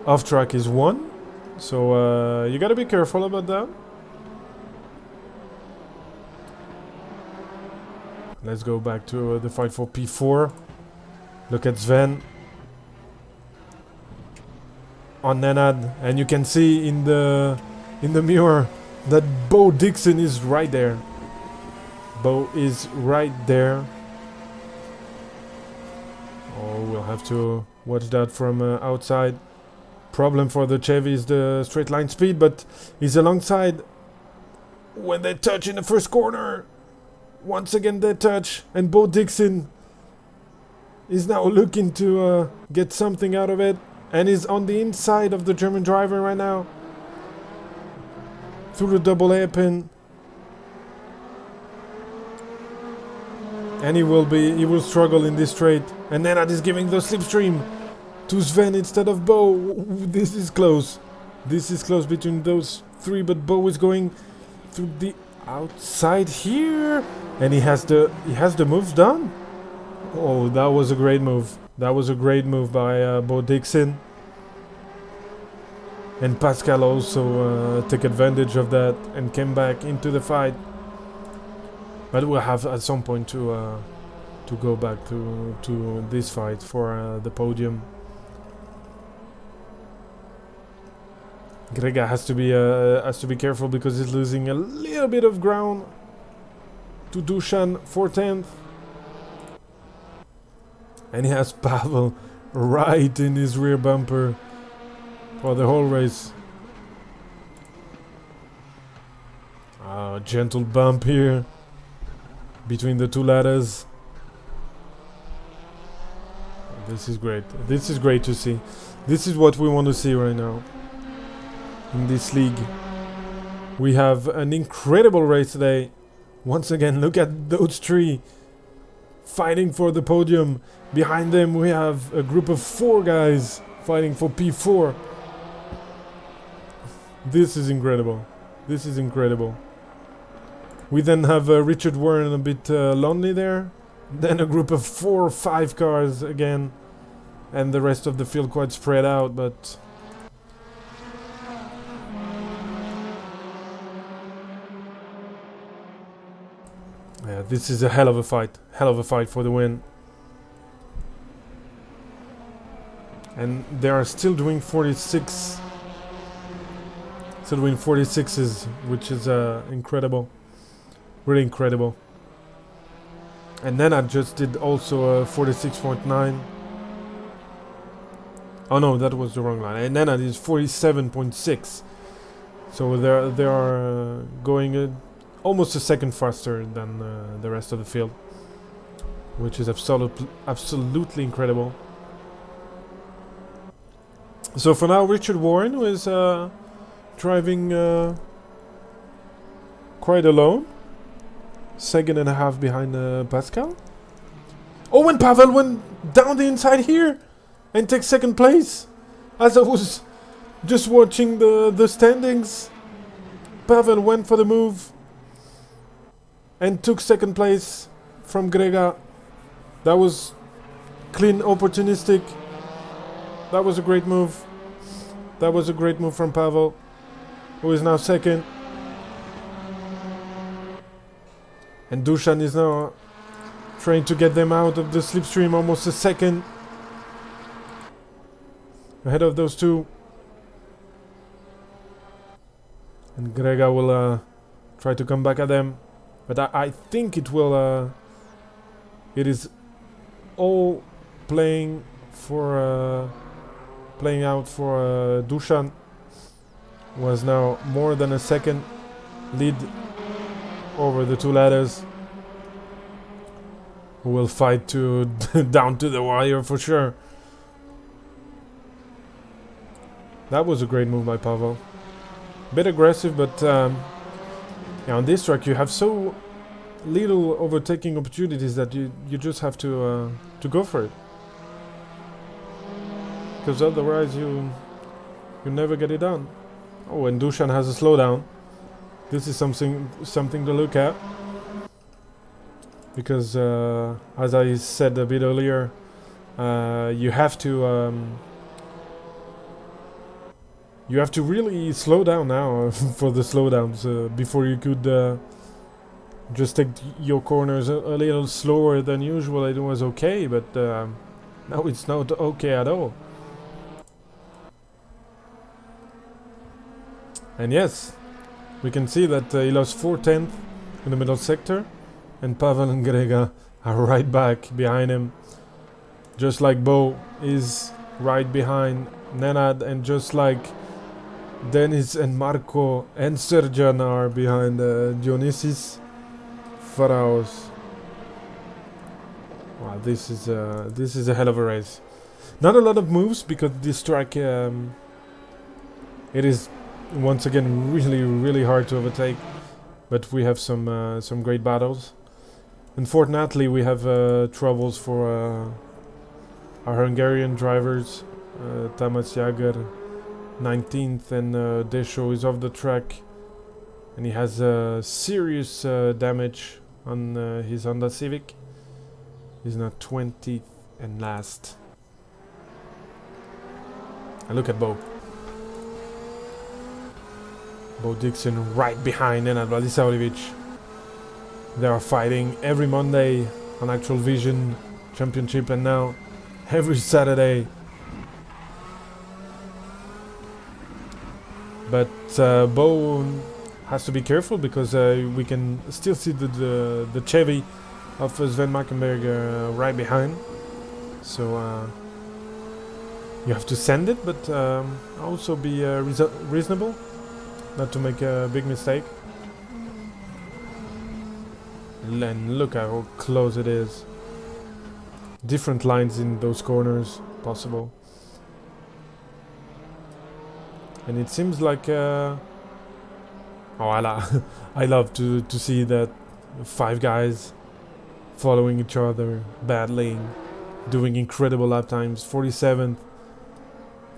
Off track is 1. So you gotta be careful about that. Let's go back to the fight for P4. Look at Sven on Nenad, and you can see in the mirror that Bo Dixon is right there. Bo is right there. Oh, we'll have to watch that from outside. Problem for the Chevy is the straight line speed, but he's alongside when they touch in the first corner. Once again they touch, and Bo Dixon is now looking to get something out of it, and is on the inside of the German driver right now. Through the double hairpin. And he will struggle in this straight. And Nenad is giving the slipstream to Sven instead of Bo. This is close. This is close between those 3, but Bo is going through the outside here. And he has the moves done. Oh, that was a great move. That was a great move by Bo Dixon. And Pascal also took advantage of that and came back into the fight. But we'll have at some point to go back to this fight for the podium. Grega has to be careful because he's losing a little bit of ground to Dushan for 10th. And he has Pavel right in his rear bumper for the whole race. Gentle bump here between the two ladders. This is great. This is great to see. This is what we want to see right now in this league. We have an incredible race today. Once again, look at those three fighting for the podium. Behind them we have a group of 4 guys fighting for P4. This is incredible. This is incredible. We then have Richard Warren a bit lonely there. Then a group of 4 or 5 cars again. And the rest of the field quite spread out, but... yeah, this is a hell of a fight. Hell of a fight for the win. And they are still doing 46. Still doing 46s, which is incredible. Really incredible. And then I just did also 46.9. Oh no, that was the wrong line. And then I did 47.6. So they are going almost a second faster than the rest of the field, which is absolutely incredible. So for now, Richard Warren who is driving quite alone. 2.5 behind Pascal. Oh, and Pavel went down the inside here and takes second place. As I was just watching the standings, Pavel went for the move and took second place from Grega. That was clean, opportunistic. That was a great move. That was a great move from Pavel, who is now second. And Dusan is now trying to get them out of the slipstream, almost a second ahead of those two. And Grega will try to come back at them. But I think it will... it is all playing for... playing out for Dusan. Was now more than a second lead over the two ladders, who will fight to down to the wire for sure. That was a great move by Pavel. Bit aggressive, but yeah, on this track you have so little overtaking opportunities that you just have to go for it, because otherwise you never get it done. Oh, and Dusan has a slowdown. This is something to look at, because as I said a bit earlier, you have to really slow down now for the slowdowns. Before you could just take your corners a little slower than usual. It was okay, but now it's not okay at all. And yes, we can see that he lost 4/10 in the middle sector, and Pavel and Grega are right back behind him, just like Bo is right behind Nenad, and just like Denis and Marco and Serjan are behind Dionysis Faraos. Wow, this is a hell of a race. Not a lot of moves, because this track it is once again really hard to overtake, but we have some great battles. Unfortunately, we have troubles for our Hungarian drivers. Tamas Jager 19th, and Desho is off the track, and he has serious damage on his Honda Civic. He's now 20th and last. And look at Bo Dixon right behind Nenad Vladisavljevic. They are fighting every Monday on Actual Vision Championship, and now every Saturday. But Bo has to be careful, because we can still see the Chevy of Sven Mackenberg right behind. So you have to send it, but also be reasonable, not to make a big mistake. And look how close it is. Different lines in those corners possible. And it seems like oh, I love to see that 5 guys following each other, battling, doing incredible lap times. 47th,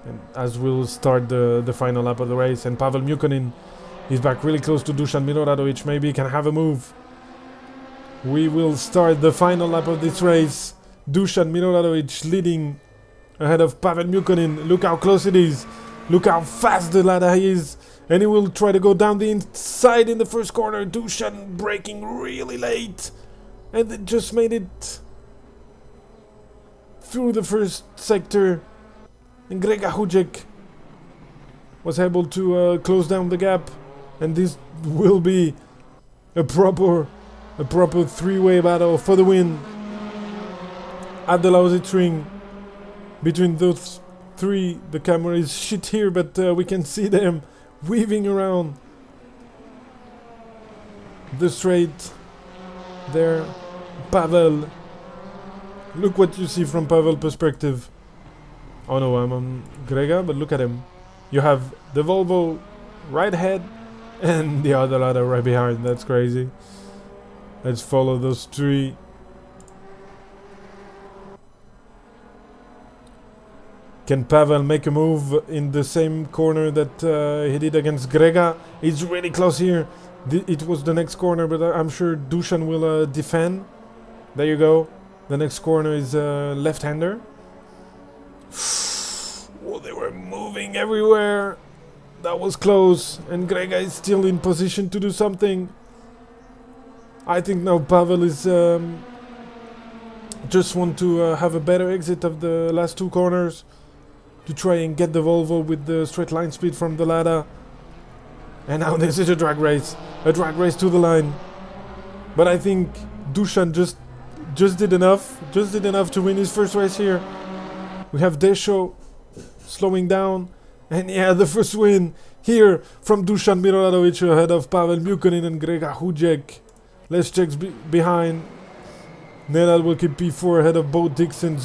and as we'll start the final lap of the race, and Pavel Mukhanin is back really close to Dusan Miloradovic. Maybe he can have a move. We will start the final lap of this race. Dusan Miloradovic leading ahead of Pavel Mukhanin. Look how close it is. Look how fast the ladder is. And he will try to go down the inside in the first corner. Dusan braking really late. And it just made it through the first sector. And Grega Hujek was able to close down the gap. And this will be a proper 3-way battle for the win at the Lausitzring. Between those 3, the camera is shit here, but we can see them weaving around the straight there. Pavel, look what you see from Pavel's perspective. Oh no, I'm on Grega, but look at him. You have the Volvo right ahead and the other ladder right behind. That's crazy. Let's follow those 3. Can Pavel make a move in the same corner that he did against Grega? It's really close here. It was the next corner, but I'm sure Dusan will defend. There you go. The next corner is left-hander. Oh, they were moving everywhere. That was close. And Grega is still in position to do something. I think now Pavel is just want to have a better exit of the last 2 corners, to try and get the Volvo with the straight line speed from the ladder. And now this is a drag race to the line. But I think Dusan just did enough to win his first race here. We have Desho slowing down, and yeah, the first win here from Dusan Miloradovic ahead of Pavel Mukhanin and Grega Hujek. Let's check behind. Nedal will keep P4 ahead of Bo Dixon.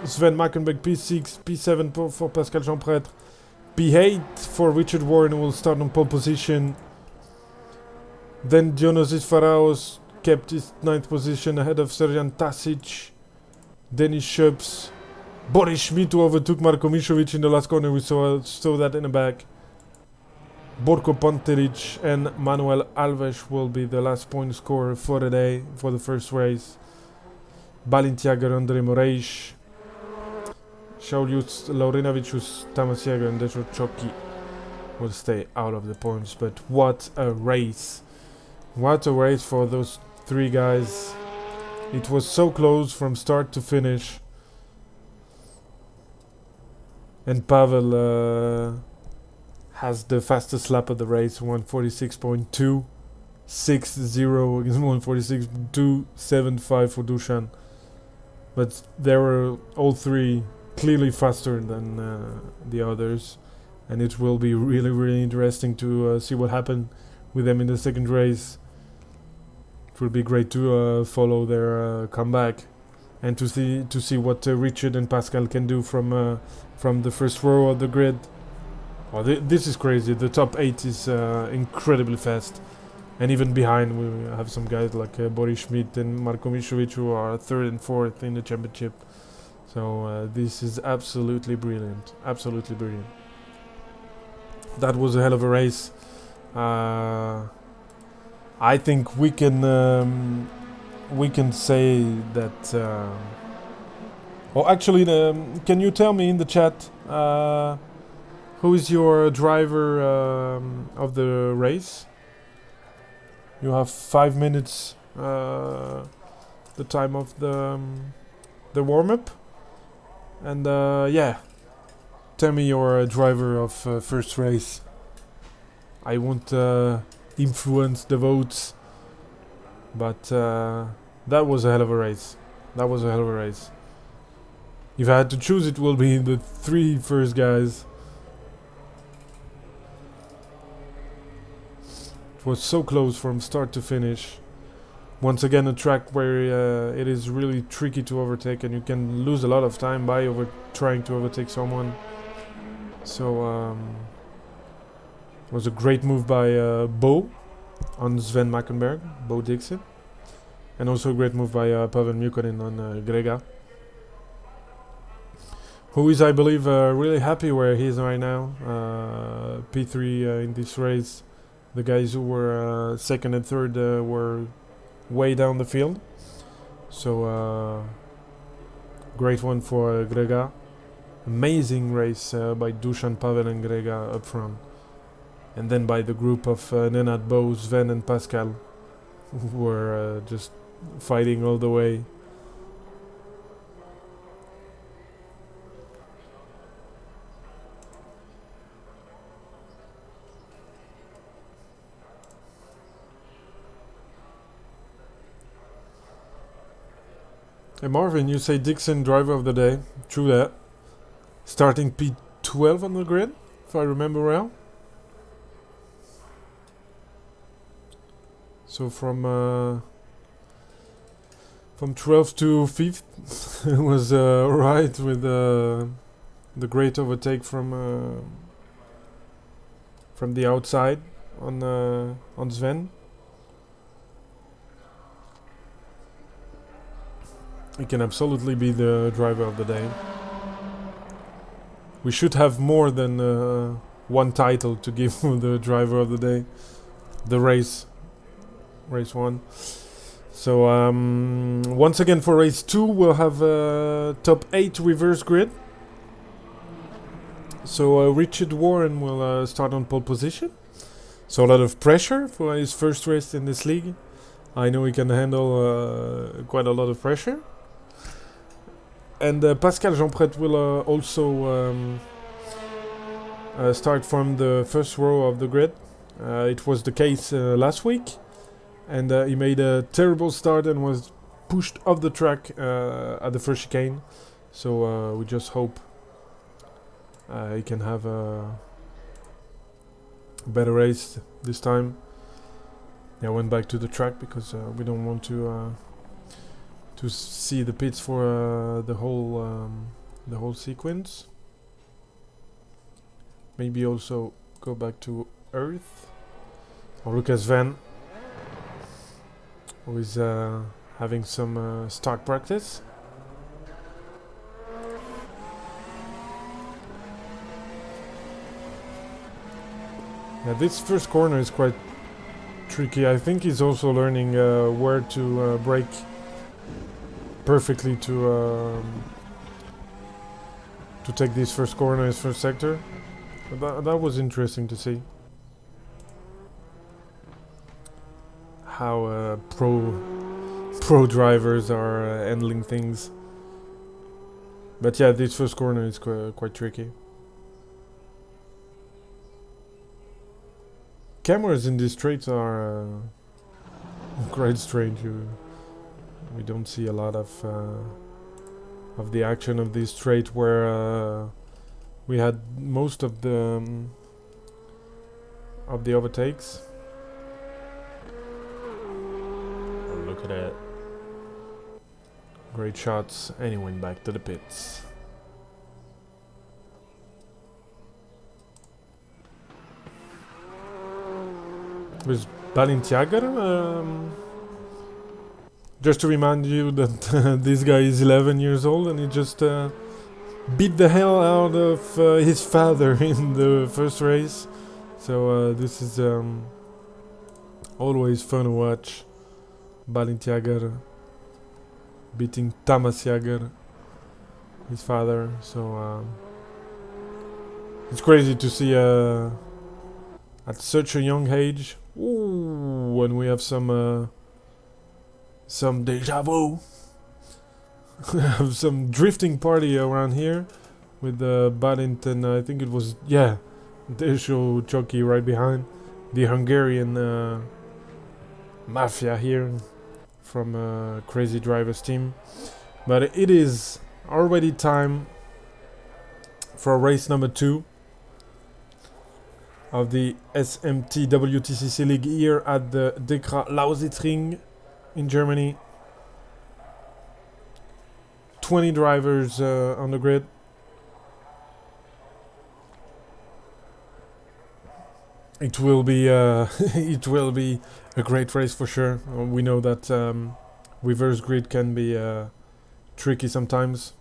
Sven Mackenbeck P6, P7 for Pascal Jeanpretre, P8 for Richard Warren, who will start on pole position. Then Dionysis Faraos kept his 9th position ahead of Serjan Tasic, Denis Schöps, Boris Schmidt, who overtook Marko Mišović in the last corner. We saw that in the back. Borko Panteric and Manuel Alves will be the last point scorer for the day, for the first race. Balintjager, Andrei Moraes, Šaulius Laurinavicius, Tamasiaga and Dešo Čoki will stay out of the points. But what a race. What a race for those 3 guys. It was so close from start to finish. And Pavel has the fastest lap of the race, 146.260 against 146.275 for Dusan. But they were all 3 clearly faster than the others, and it will be really interesting to see what happened with them in the second race. It will be great to follow their comeback and to see what Richard and Pascal can do from the first row of the grid. Oh, this is crazy. The top 8 is incredibly fast, and even behind we have some guys like Boris Schmidt and Marko Mišović, who are 3rd and 4th in the championship. So this is absolutely brilliant. Absolutely brilliant. That was a hell of a race. I think we can say that. Actually, can you tell me in the chat who is your driver of the race? You have 5 minutes, the time of the warm-up. And yeah, tell me your driver of first race. I won't influence the votes, but that was a hell of a race. If I had to choose, it will be the 3 first guys. It was so close from start to finish. Once again, a track where it is really tricky to overtake, and you can lose a lot of time by trying to overtake someone. So it was a great move by Bo on Sven Mackenberg, Bo Dixon, and also a great move by Pavel Mukonin on Grega, who is, I believe, really happy where he is right now. P3 in this race. The guys who were second and third were way down the field. So great one for Grega. Amazing race by Dusan, Pavel and Grega up front. And then by the group of Nenad, Bo, Sven and Pascal, who were just fighting all the way. Hey Marvin, you say Dixon driver of the day. True that. Starting P12 on the grid, if I remember well. So from 12th to 5th it was right with the great overtake from the outside on Sven. He can absolutely be the driver of the day. We should have more than one title to give the driver of the day. The race 1. So once again for race 2 we'll have top 8 reverse grid. So Richard Warren will start on pole position. So a lot of pressure for his first race in this league. I know he can handle quite a lot of pressure. And Pascal Jeanpret will also start from the first row of the grid. It was the case last week, and he made a terrible start and was pushed off the track at the first chicane. So we just hope he can have a better race this time. I went back to the track because we don't want to see the pits for the whole sequence. Maybe also go back to Earth. Or Lucas Van, who is having some start practice. Yeah, this first corner is quite tricky. I think he's also learning where to brake perfectly to take this first corner, his first sector. That was interesting to see how pro drivers are handling things. But yeah, this first corner is quite tricky. Cameras in these straights are quite strange. We don't see a lot of the action of this straight where we had most of the overtakes. Oh, look at it! Great shots, and he went back to the pits. With Balenciaga. Just to remind you that this guy is 11 years old and he just beat the hell out of his father in the first race. So this is always fun to watch. Balenciaga beating Tamas Jager, his father. So it's crazy to see at such a young age. Ooh, when we have some deja vu. Have some drifting party around here with Balint and I think it was Dejo Choki right behind, the Hungarian mafia here from Crazy Drivers team. But it is already time for race number 2 of the SMT WTCC League here at the Dekra Lausitzring in Germany. 20 drivers on the grid. It will be it will be a great race for sure. We know that reverse grid can be tricky sometimes.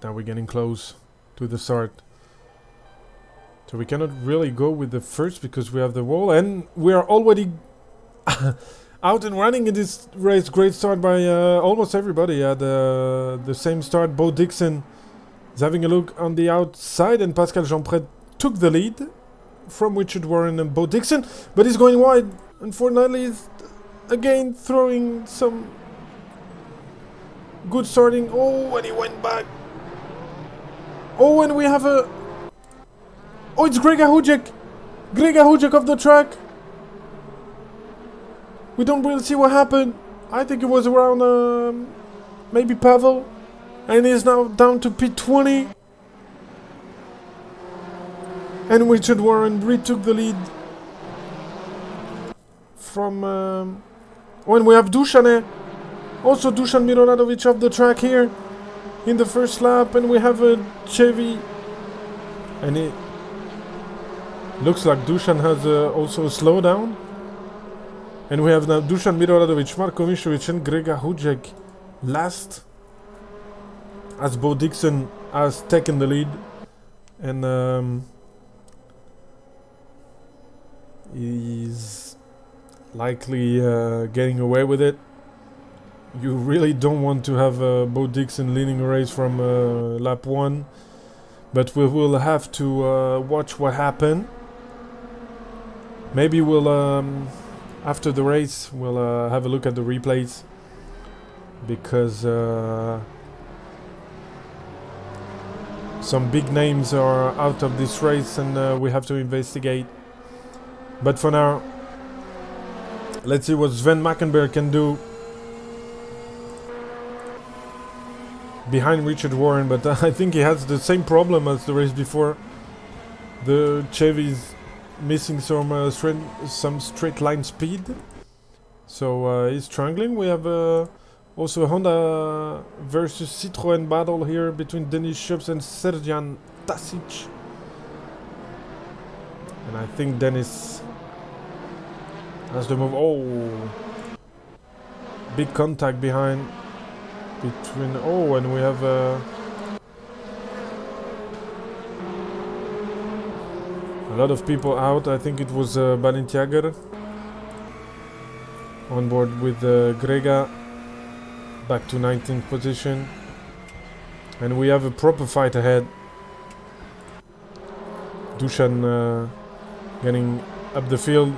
Now we're getting close to the start. So we cannot really go with the first because we have the wall, and we are already out and running in this race. Great start by almost everybody. Had the same start. Bo Dixon is having a look on the outside, and Pascal Jeanpret took the lead from Richard Warren and Bo Dixon, but he's going wide. Unfortunately, he's again throwing some good starting. Oh, and he went back. Oh, and we have a... Oh, it's Grega Hujek. Grega Hujek off the track. We don't really see what happened. I think it was around maybe Pavel. And he's now down to P20. And Richard Warren retook the lead from... when we have Dušan. Also Dušan Mironadovic off the track here in the first lap. And we have a Chevy. And it looks like Dušan has also a slowdown. And we have now Dušan Miroradovic, Marko Mišovic and Grega Hujek last, as Bo Dixon has taken the lead. And he's likely getting away with it. You really don't want to have Bo Dixon leading a race from lap 1. But we will have to watch what happened. Maybe we'll... after the race, we'll have a look at the replays, because some big names are out of this race and we have to investigate. But for now, let's see what Sven Mackenberg can do behind Richard Warren, but I think he has the same problem as the race before. The Chevy's missing some straight line speed, so he's struggling. We have also a Honda versus Citroën battle here between Denis Schups and Serjan Tasic, and I think Denis has the move. Oh, big contact behind between. Oh, and we have a lot of people out. I think it was Balenciaga on board with Grega, back to 19th position. And we have a proper fight ahead. Dušan getting up the field.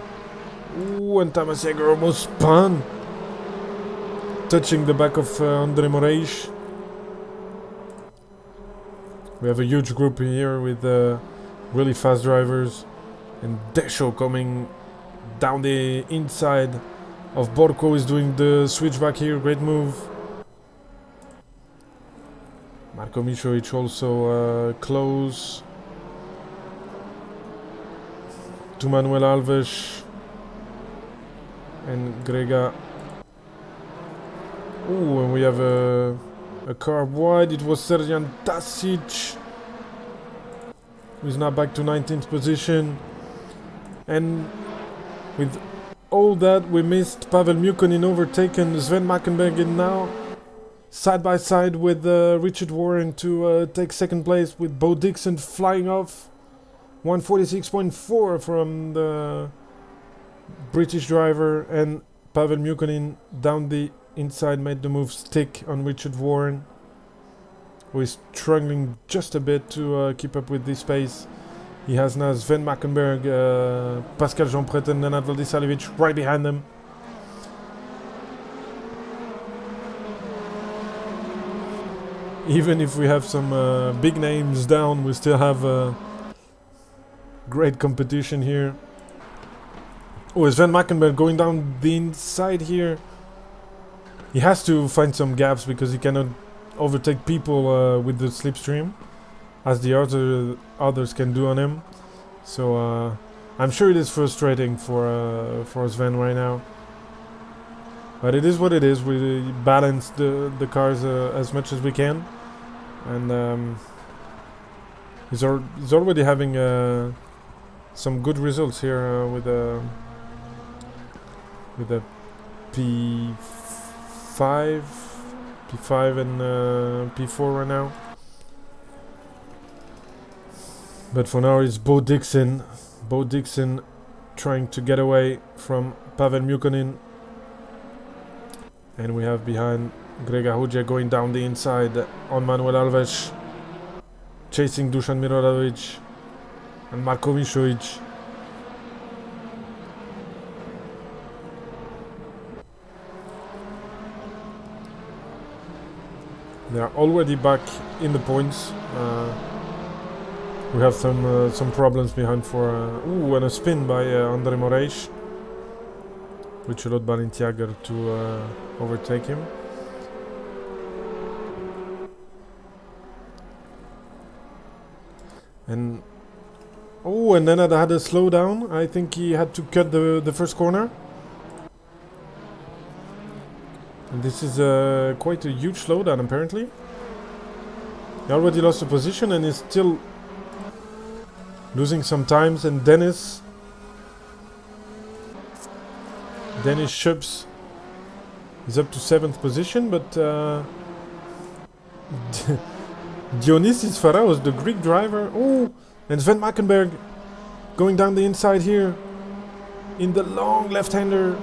Ooh, and Thomas Jäger almost spun, touching the back of André Moraes. We have a huge group here with really fast drivers, and Desho coming down the inside of Borko is doing the switchback here. Great move. Marko Mišovic also close to Manuel Alves and Grega. Ooh, and we have a car wide. It was Serjan Tasic, who's now back to 19th position. And with all that, we missed Pavel Mukonin overtaken Sven Mackenberg, and now side by side with Richard Warren to take second place, with Bo Dixon flying off 146.4 from the British driver, and Pavel Mukonin down the inside made the move stick on Richard Warren, who is struggling just a bit to keep up with this pace. He has now Sven Mackenberg, Pascal Jeanpret and Nenad Vladisavljevic right behind them. Even if we have some big names down, we still have great competition here. Oh, Sven Mackenberg going down the inside here. He has to find some gaps because he cannot overtake people with the slipstream, as the others can do on him. So I'm sure it is frustrating for Sven right now. But it is what it is. We balance the cars as much as we can. And he's already having some good results here with a P5 and P4 right now. But for now it's Bo Dixon trying to get away from Pavel Mukonin. And we have behind Grega Huđek going down the inside on Manuel Alves, chasing Dusan Miroradovic and Marko Mišović. They are already back in the points. We have some problems behind for and a spin by André Moraes, which allowed Balenciaga to overtake him. And then I had a slowdown. I think he had to cut the first corner. And this is quite a huge slowdown apparently. He already lost the position and is still losing some times. And Dennis Schubs is up to 7th position, but Dionysis Faraos, the Greek driver, and Sven Mackenberg going down the inside here in the long left-hander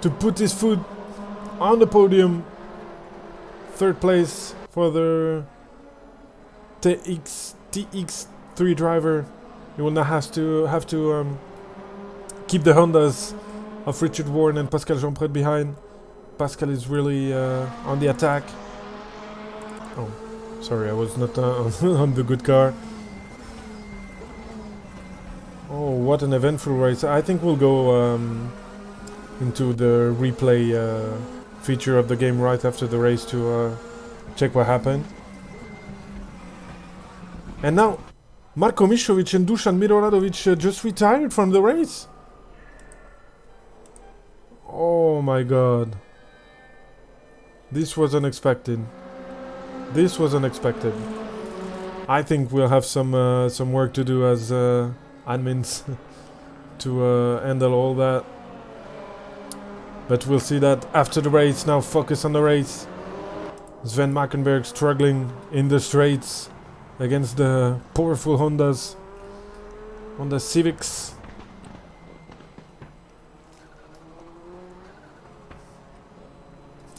to put his foot on the podium. 3rd place for the TX3 driver. He will now have to keep the Hondas of Richard Warren and Pascal Jeanpret behind. Pascal is really on the attack. Oh, sorry, I was not on the good car. Oh, what an eventful race. I think we'll go into the replay feature of the game right after the race to check what happened. And now Marko Mišović and Dusan Miroradovic just retired from the race. Oh my god. This was unexpected. I think we'll have some work to do as admins to handle all that. But we'll see that after the race. Now focus on the race. Sven Mackenberg struggling in the straights against the powerful Honda Civics.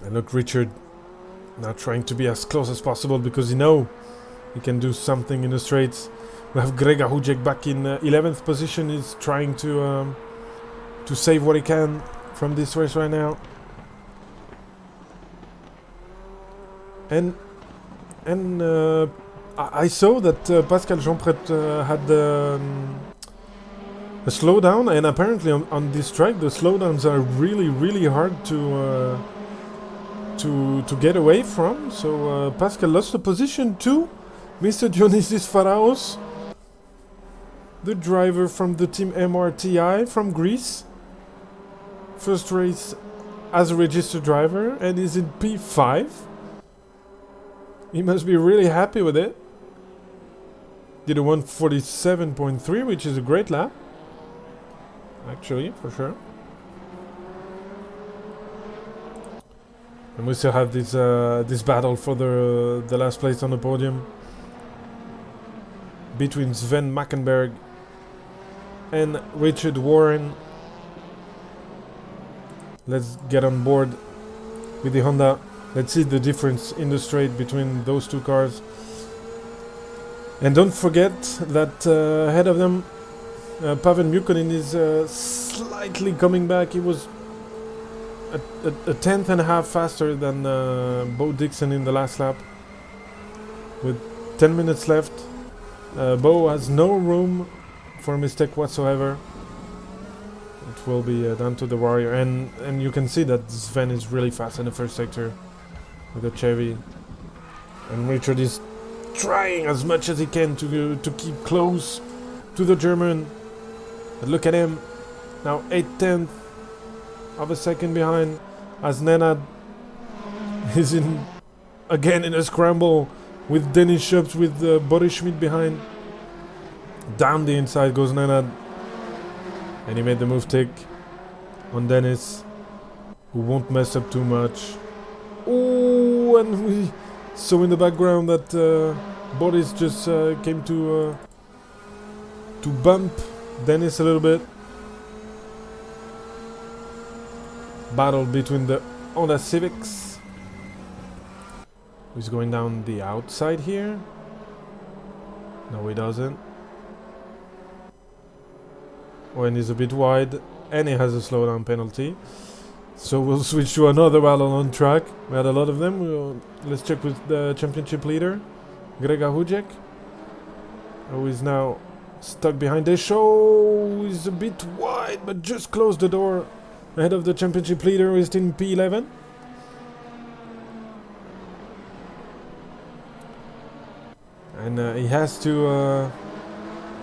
And look, Richard now trying to be as close as possible because he knows he can do something in the straights. We have Grega Huđek back in 11th position. He's trying to save what he can from this race right now. And I saw that Pascal Jeanpret had a slowdown, and apparently on this track the slowdowns are really hard to get away from. So Pascal lost the position to Mr. Dionysis Faraos, the driver from the team MRTI from Greece. First race as a registered driver, and is in P5. He must be really happy with it. Did a 147.3, which is a great lap. Actually, for sure. And we still have this battle for the last place on the podium between Sven Mackenberg and Richard Warren. Let's get on board with the Honda. Let's see the difference in the straight between those two cars. And don't forget that ahead of them, Pavel Mukonin is slightly coming back. He was a tenth and a half faster than Bo Dixon in the last lap. With 10 minutes left, Bo has no room for a mistake whatsoever. It will be down to the wire, and you can see that Sven is really fast in the first sector with the Chevy, and Richard is trying as much as he can to keep close to the German. But look at him. Now 8/10 of a second behind as Nenad is again in a scramble with Dennis Schoeps with Boris Schmidt behind. Down the inside goes Nenad. And he made the move tick on Dennis, who won't mess up too much. Oh, and we saw in the background that Boris just came to bump Dennis a little bit. Battle between the Honda Civics. He's going down the outside here. No, he doesn't. Oh, and he's a bit wide, and he has a slowdown penalty. So we'll switch to another battle on track. We had a lot of them. Let's check with the championship leader, Grega Hujek, who is now stuck behind the show. He's a bit wide, but just closed the door ahead of the championship leader, who is in P11. And he has to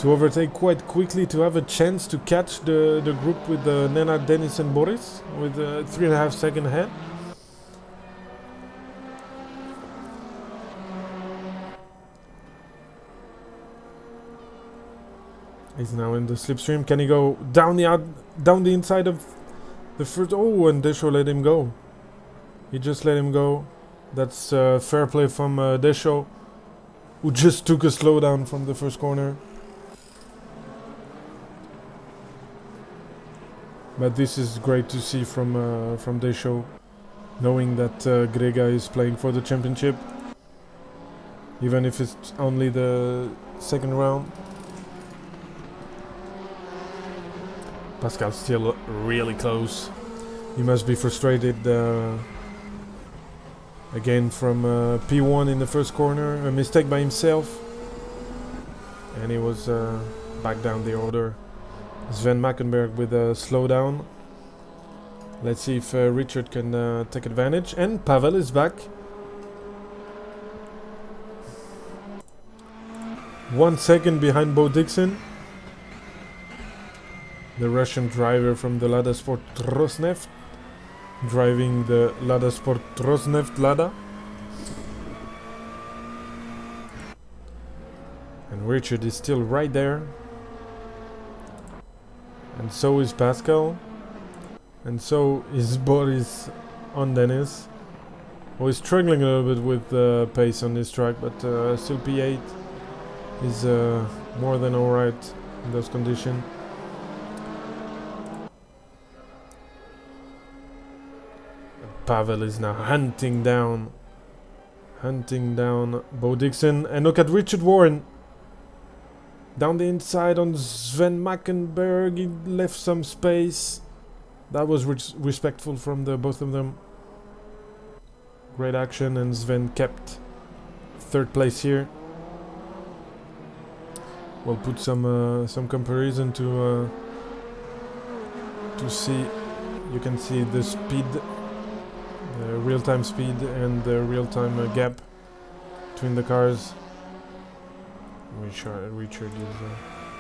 overtake quite quickly to have a chance to catch the group with Nenad, Dennis and Boris with 3.5 seconds ahead. He's now in the slipstream. Can he go down the inside of the first? Oh, and Deschaux let him go. He just let him go. That's fair play from Deschaux, who just took a slowdown from the first corner. But this is great to see from Deschaux, knowing that Grega is playing for the championship, even if it's only the second round. Pascal's still really close. He must be frustrated again from P1 in the first corner, a mistake by himself, and he was back down the order. Sven Mackenberg with a slowdown. Let's see if Richard can take advantage. And Pavel is back. 1 second behind Bo Dixon, the Russian driver from the Lada Sport Rosneft, driving the Lada Sport Rosneft Lada. And Richard is still right there. And so is Pascal. And so is Boris on Dennis, who is struggling a little bit with pace on this track, but still P8 is more than alright in those conditions. Pavel is now hunting down Bo Dixon. And look at Richard Warren. Down the inside on Sven Mackenberg, he left some space. That was respectful from the both of them. Great action, and Sven kept third place here. We'll put some comparison to see. You can see the speed, the real-time speed, and the real-time gap between the cars. Richard is...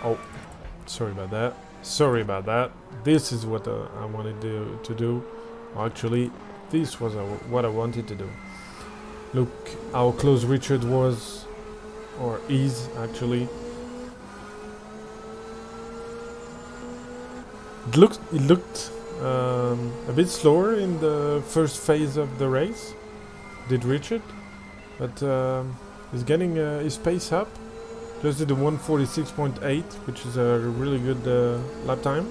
oh, sorry about that. This is what I wanted to do. Actually, this was what I wanted to do. Look how close Richard was, or is actually. It looked a bit slower in the first phase of the race, did Richard, but he's getting his pace up. Just did a 1:46.8, which is a really good lap time.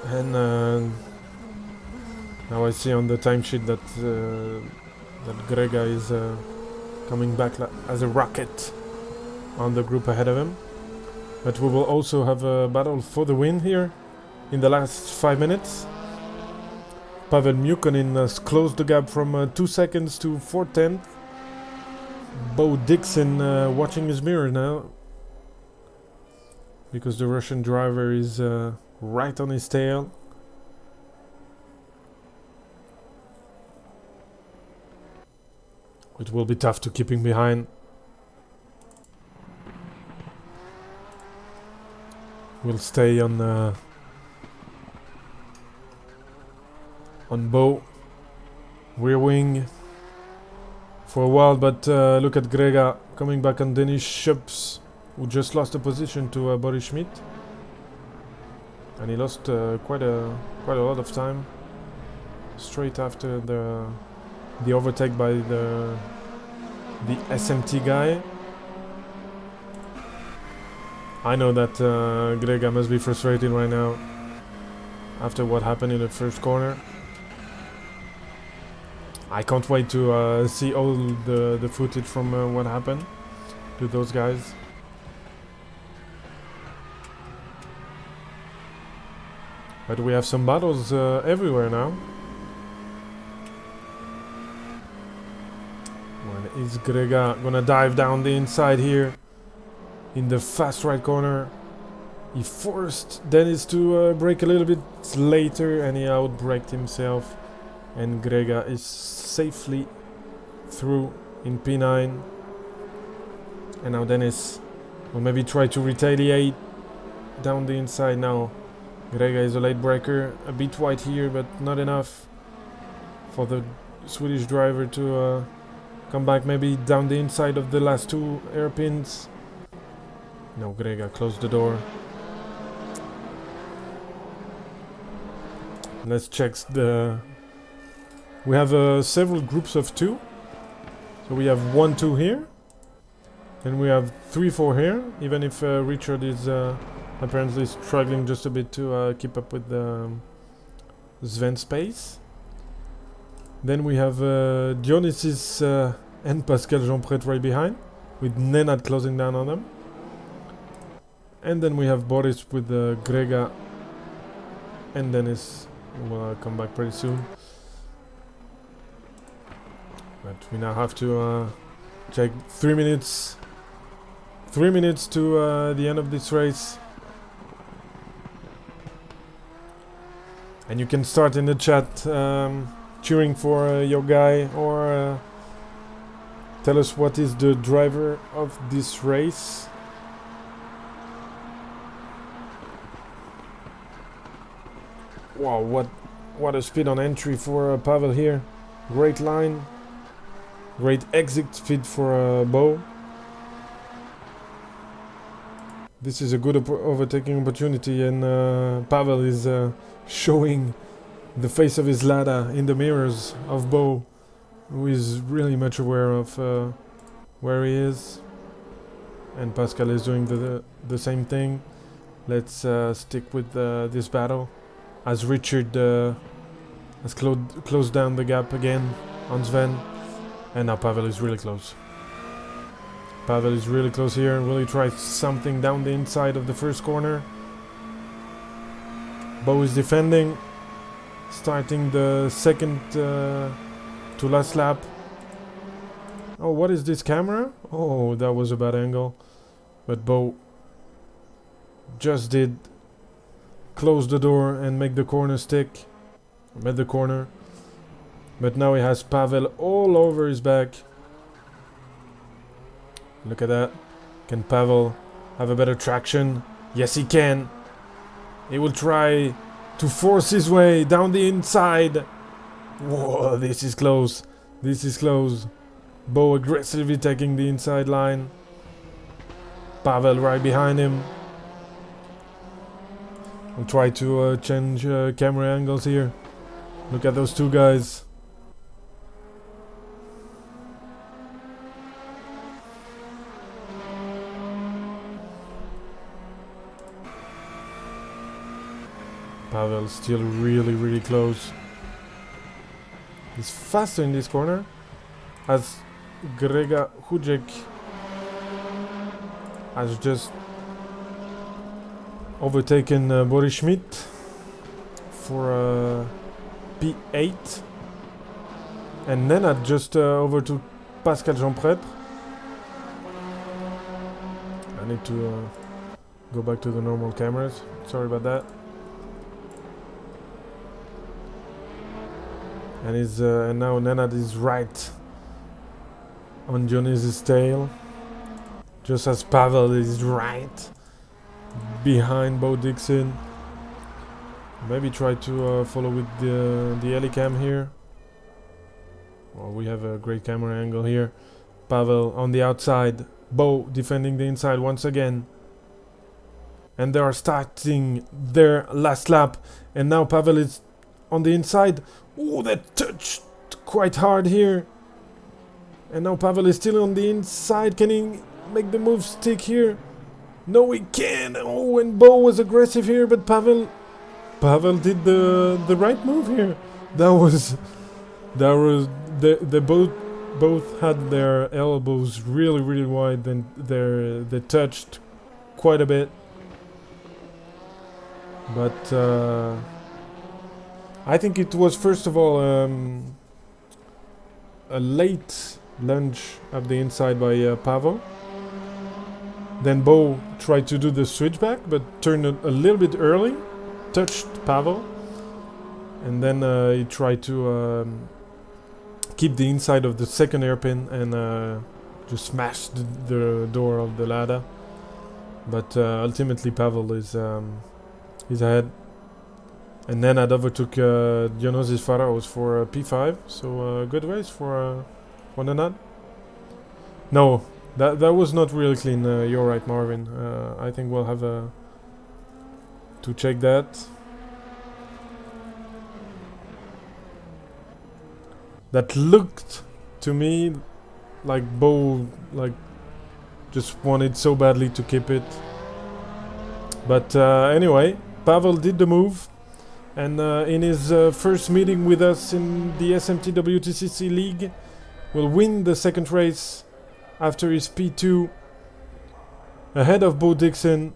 And now I see on the timesheet that Grega is coming back as a rocket on the group ahead of him. But we will also have a battle for the win here in the last 5 minutes. Pavel Mukonin has closed the gap from 2 seconds to 4/10. Bo Dixon watching his mirror now, because the Russian driver is right on his tail. It will be tough to keep him behind. We'll stay on Bo, rear wing for a while, but look at Grega coming back on Denis Schups, who just lost a position to Boris Schmidt, and he lost quite a lot of time straight after the overtake by the SMT guy. I know that Grega must be frustrated right now after what happened in the first corner. I can't wait to see all the footage from what happened to those guys. But we have some battles everywhere now. When is Grega gonna dive down the inside here in the fast right corner? He forced Dennis to brake a little bit later, and he outbraked himself. And Grega is safely through in P9. And now Dennis will maybe try to retaliate down the inside now. Grega is a late braker, a bit wide here, but not enough for the Swedish driver to come back maybe down the inside of the last two hairpins. No, Grega closed the door. Let's check the... We have several groups of 2. So we have 1, 2 here. And we have 3, 4 here. Even if Richard is apparently struggling just a bit to keep up with Sven's pace. Then we have Dionysis and Pascal Jeanpret right behind, with Nenad closing down on them. And then we have Boris with Grega and Dennis, who will come back pretty soon. But we now have to check 3 minutes. 3 minutes to the end of this race. And you can start in the chat cheering for your guy, or tell us what is the driver of this race. Wow, what a speed on entry for Pavel here. Great line. Great exit speed for Bo. This is a good overtaking opportunity, and Pavel is showing the face of his Lada in the mirrors of Bo, who is really much aware of where he is. And Pascal is doing the same thing. Let's stick with this battle, as Richard has closed down the gap again on Sven. And now Pavel is really close. Pavel is really close here. Will he try something down the inside of the first corner? Bo is defending, starting the second to last lap. Oh, what is this camera? Oh, that was a bad angle. But Bo just did close the door and make the corner stick. Made the corner. But now he has Pavel all over his back. Look at that. Can Pavel have a better traction? Yes, he can. He will try to force his way down the inside. Whoa, this is close. This is close. Bo aggressively taking the inside line. Pavel right behind him. I'll try to change camera angles here. Look at those two guys. Pavel still really close. He's faster in this corner, as Grega Hudzik has just overtaken Boris Schmidt for P8, and Nenad just over to Pascal Jeanpret. I need to go back to the normal cameras. Sorry about that. And now Nenad is right on Dionys's tail, just as Pavel is right behind Bo Dixon. Maybe try to follow with the helicam here. Well, we have a great camera angle here. Pavel on the outside, Bo defending the inside once again. And they are starting their last lap. And now Pavel is on the inside. Oh, that touched quite hard here. And now Pavel is still on the inside. Can he make the move stick here? No, he can. Oh, and Bo was aggressive here, but Pavel did the right move here. They both had their elbows really wide, and they touched quite a bit. But I think it was first of all a late lunge up the inside by Pavel. Then Bo tried to do the switchback, but turned a little bit early, touched Pavel, and then he tried to keep the inside of the second hairpin and just smash the door of the ladder. But ultimately Pavel is ahead. And then Nenad overtook Dionysis Pharaohs for P5, so good race for Nenad. No, that was not really clean. You're right, Marvin. I think we'll have to check that. That looked to me like Bo just wanted so badly to keep it. But anyway, Pavel did the move, and in his first meeting with us in the SMT WTCC League, will win the second race after his P2 ahead of Bo Dixon.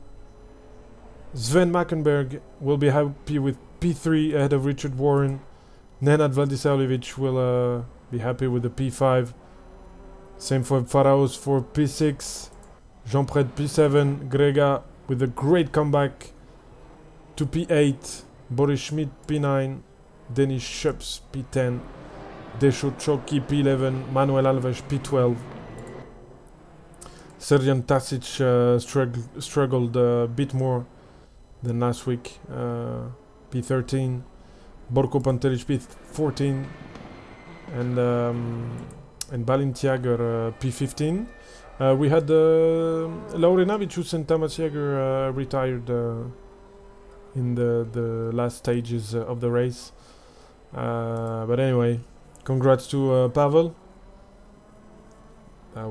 Sven Mackenberg will be happy with P3 ahead of Richard Warren. Nenad Vladisavljevic will be happy with the P5. Same for Pharaohs for P6. Jean-Pred P7. Grega with a great comeback to P8. Boris Schmidt P9. Denis Schups P10. Desho Choki P11. Manuel Alves P12. Serjan Tasic struggled a bit more than last week. P13. Borko Pantelic P14. And Balint Jager P15. We had Laurina Vicius and Tamas Jager retired in the last stages of the race. But anyway, congrats to Pavel. There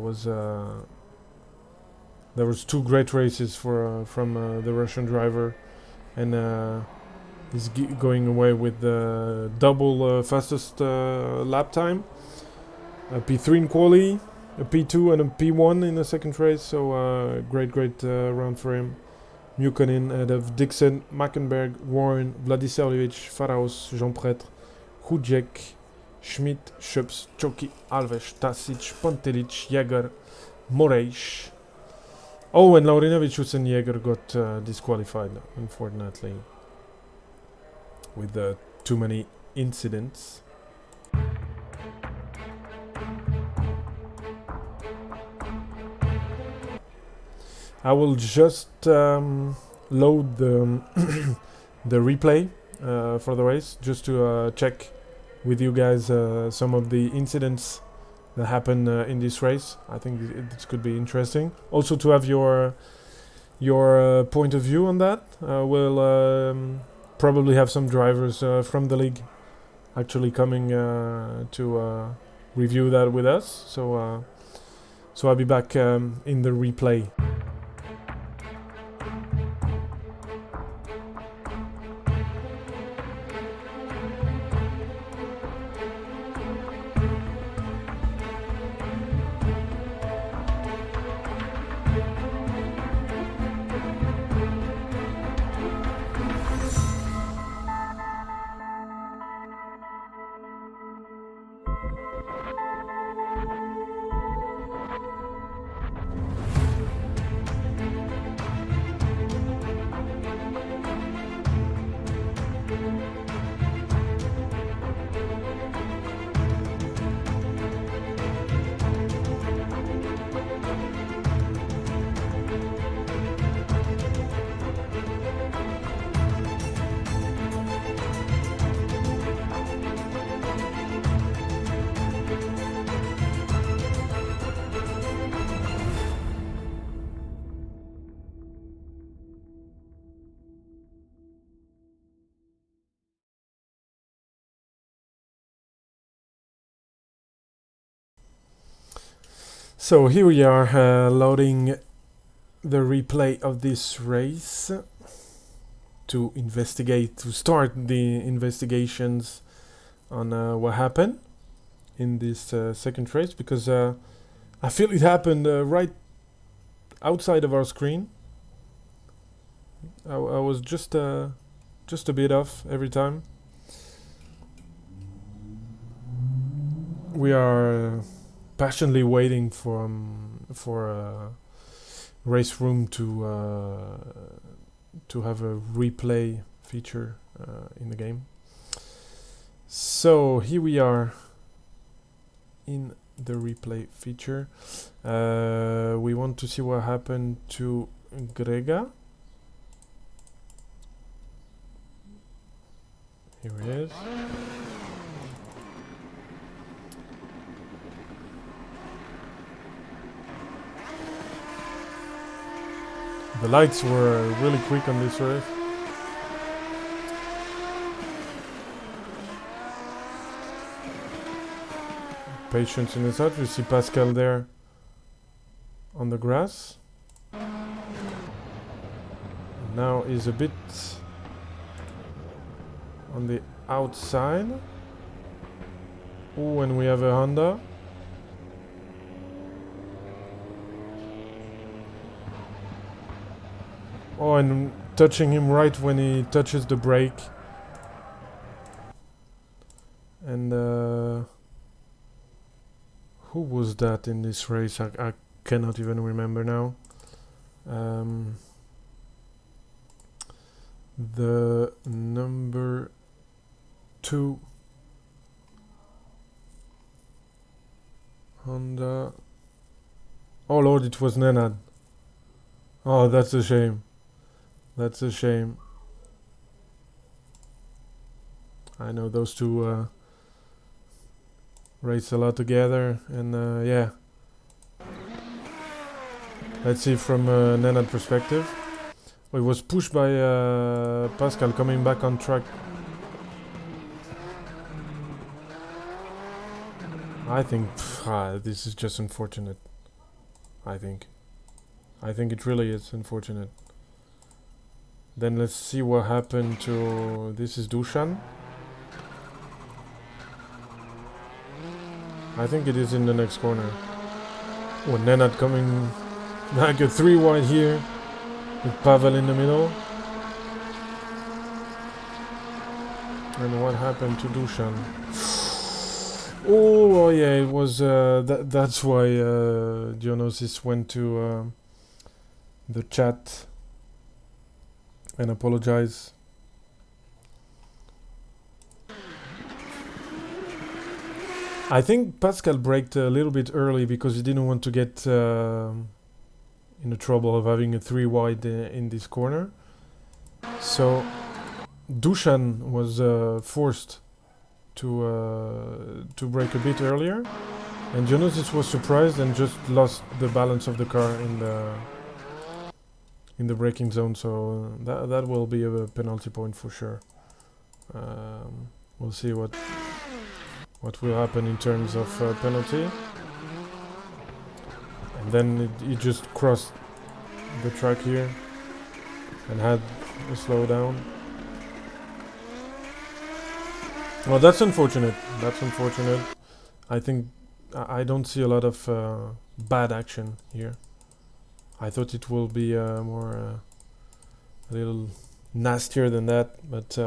was two great races from the Russian driver, and he's going away with the double fastest lap time. A P3 in quali, a P2 and a P1 in the second race, so great round for him. Mukonin ahead of Dixon, Mackenberg, Warren, Vladisavljevic, Pharaohs, Jean-Pretre, Hudjek, Schmidt, Schups, Choki, Alves, Tasic, Pantelic, Jager, Moraes. Oh, and Laurinovicius and Jager got disqualified, unfortunately, with too many incidents. I will just load the the replay for the race, just to check with you guys some of the incidents that happen in this race. I think this could be interesting. Also to have your point of view on that. We'll probably have some drivers from the league actually coming to review that with us. So I'll be back in the replay. So here we are loading the replay of this race to investigate, to start the investigations on what happened in this second race, because I feel it happened right outside of our screen. I was just a bit off every time. We are passionately waiting for race room to have a replay feature in the game. So here we are in the replay feature. We want to see what happened to Grega. Here he is. The lights were really quick on this race. Patience in the start. We see Pascal there on the grass. Now he's a bit on the outside. Oh, and we have a Honda. Oh, and touching him right when he touches the brake. And who was that in this race? I cannot even remember now. The number 2 Honda. Oh Lord, it was Nenad. Oh, that's a shame. That's a shame. I know those two race a lot together, and yeah. Let's see from Nenad perspective. Well, he was pushed by Pascal coming back on track. I think this is just unfortunate. I think it really is unfortunate. Then let's see what happened to... This is Dushan. I think it is in the next corner. Oh, Nenad coming back a 3 wide here with Pavel in the middle. And what happened to Dushan? Oh yeah, it was that's why Dionysus went to the chat and apologize. I think Pascal braked a little bit early because he didn't want to get in the trouble of having a 3 wide in this corner. So Dushan was forced to brake a bit earlier, and Dionysus was surprised and just lost the balance of the car in the braking zone. So that will be a penalty point for sure. We'll see what will happen in terms of penalty. And then he just crossed the track here and had a slowdown. Well, that's unfortunate. That's unfortunate. I think I don't see a lot of bad action here. I thought it will be more a little nastier than that, but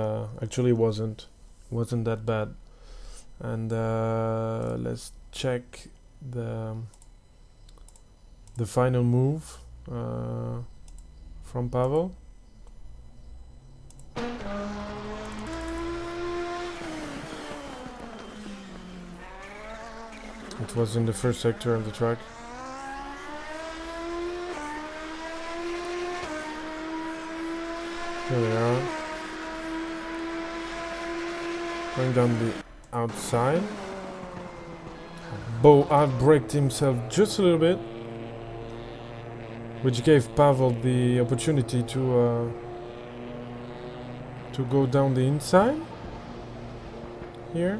actually wasn't that bad. And let's check the final move from Pavel. It was in the first sector of the track. Here they are. Going down the outside. Bo outbraked himself just a little bit, which gave Pavel the opportunity to go down the inside here.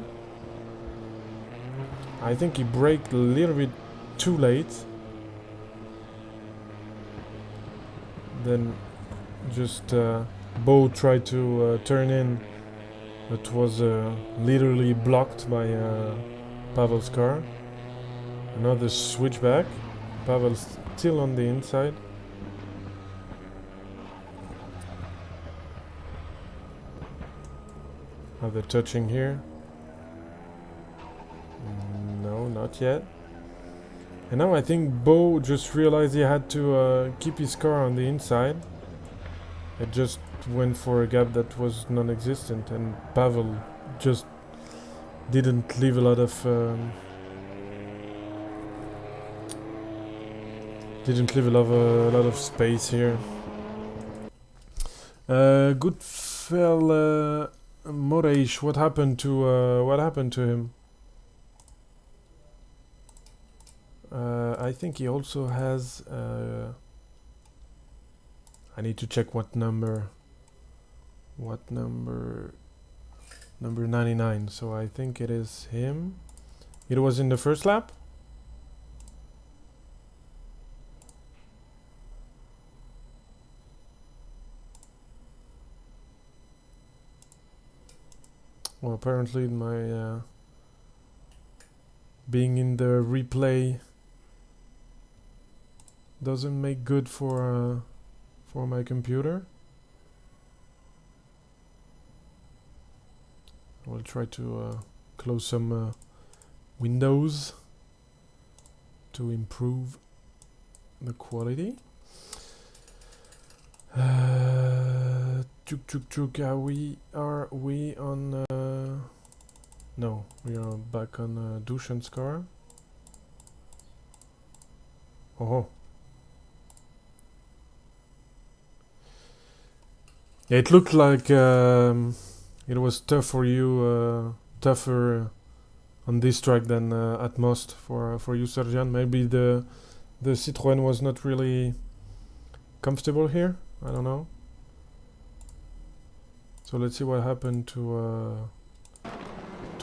I think he braked a little bit too late. Then just Bo tried to turn in, but was literally blocked by Pavel's car. Another switchback. Pavel's still on the inside. Are they touching here? No, not yet. And now I think Bo just realized he had to keep his car on the inside. It just went for a gap that was non-existent, and Pavel just didn't leave a lot of space here. Good fella Moreish, what happened to him? I think he also has I need to check what number. Number 99. So I think it is him. It was in the first lap. Well, apparently my being in the replay doesn't make good for my computer. I'll try to close some windows to improve the quality. Are we on? No, we are back on Dushan's car. Oh. Yeah, it looked like it was tough for you, tougher on this track than at Most for you, Serjan. Maybe the Citroën was not really comfortable here. I don't know. So let's see what happened to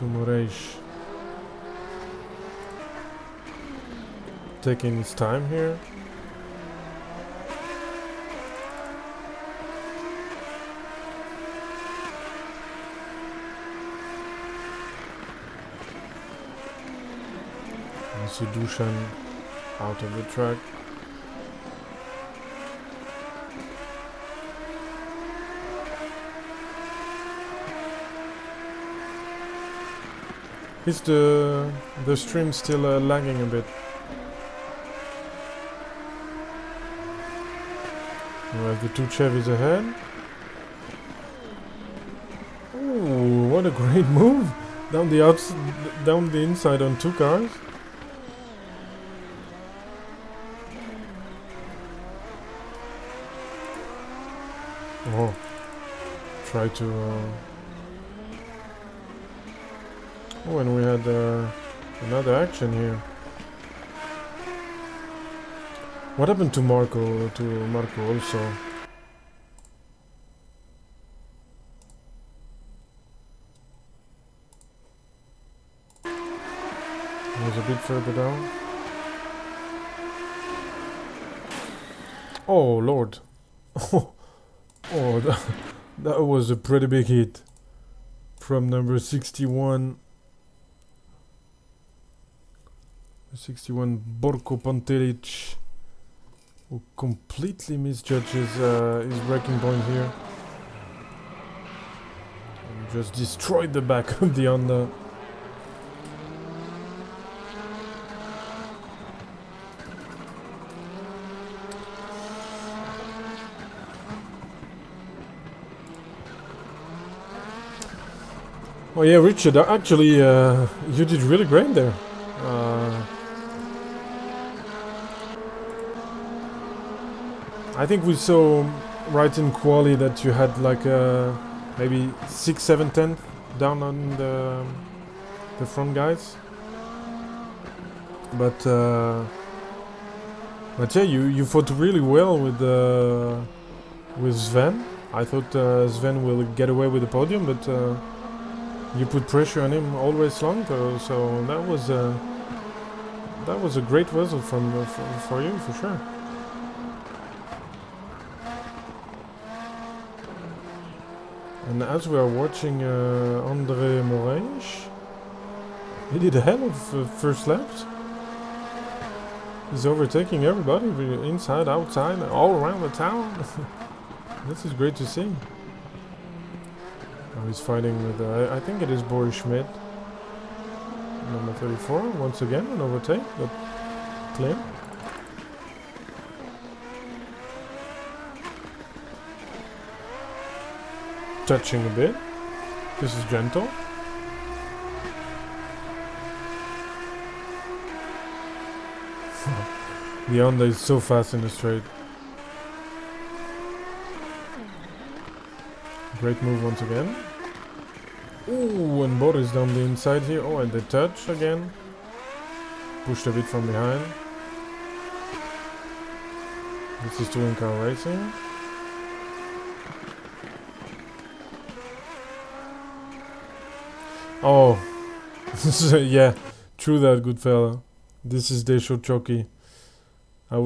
Moreish. Taking his time here. You see Dushan out of the track. Is the stream still lagging a bit? We have the two Chevys ahead. Ooh, what a great move! Down the inside on two cars. Oh, try to. Oh, and we had another action here. What happened to Marco also? He was a bit further down. Oh Lord! Oh, that was a pretty big hit from number 61. 61 Borko Pantelic, who completely misjudges his braking point here and just destroyed the back of the Honda. Oh yeah, Richard, actually you did really great there. I think we saw right in quali that you had like maybe 6, 7, 10 down on the front guys, but yeah, you fought really well with Sven. I thought Sven will get away with the podium, but you put pressure on him always long, so that that was a great result from for you, for sure. And as we are watching André Moraes, he did a hell of first laps. He's overtaking everybody, inside, outside, all around the town. This is great to see. Now he's fighting with, I think it is Boris Schmidt, number 34, once again, an overtake, but clean. Touching a bit. This is gentle. The Honda is so fast in the straight. Great move once again. Ooh, and Boris down the inside here. Oh, and the touch again. Pushed a bit from behind. This is touring car racing. Oh, yeah, true that, good fella. This is Desho Choki. I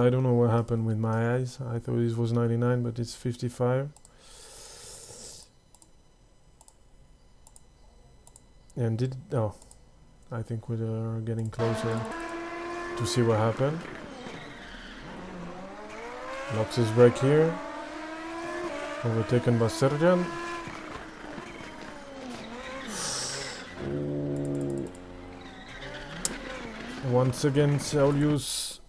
don't know what happened with my eyes. I thought this was 99, but it's 55. And I think we're getting closer to see what happened. Locks his brake here. Overtaken by Serjan. Once again, Saulius.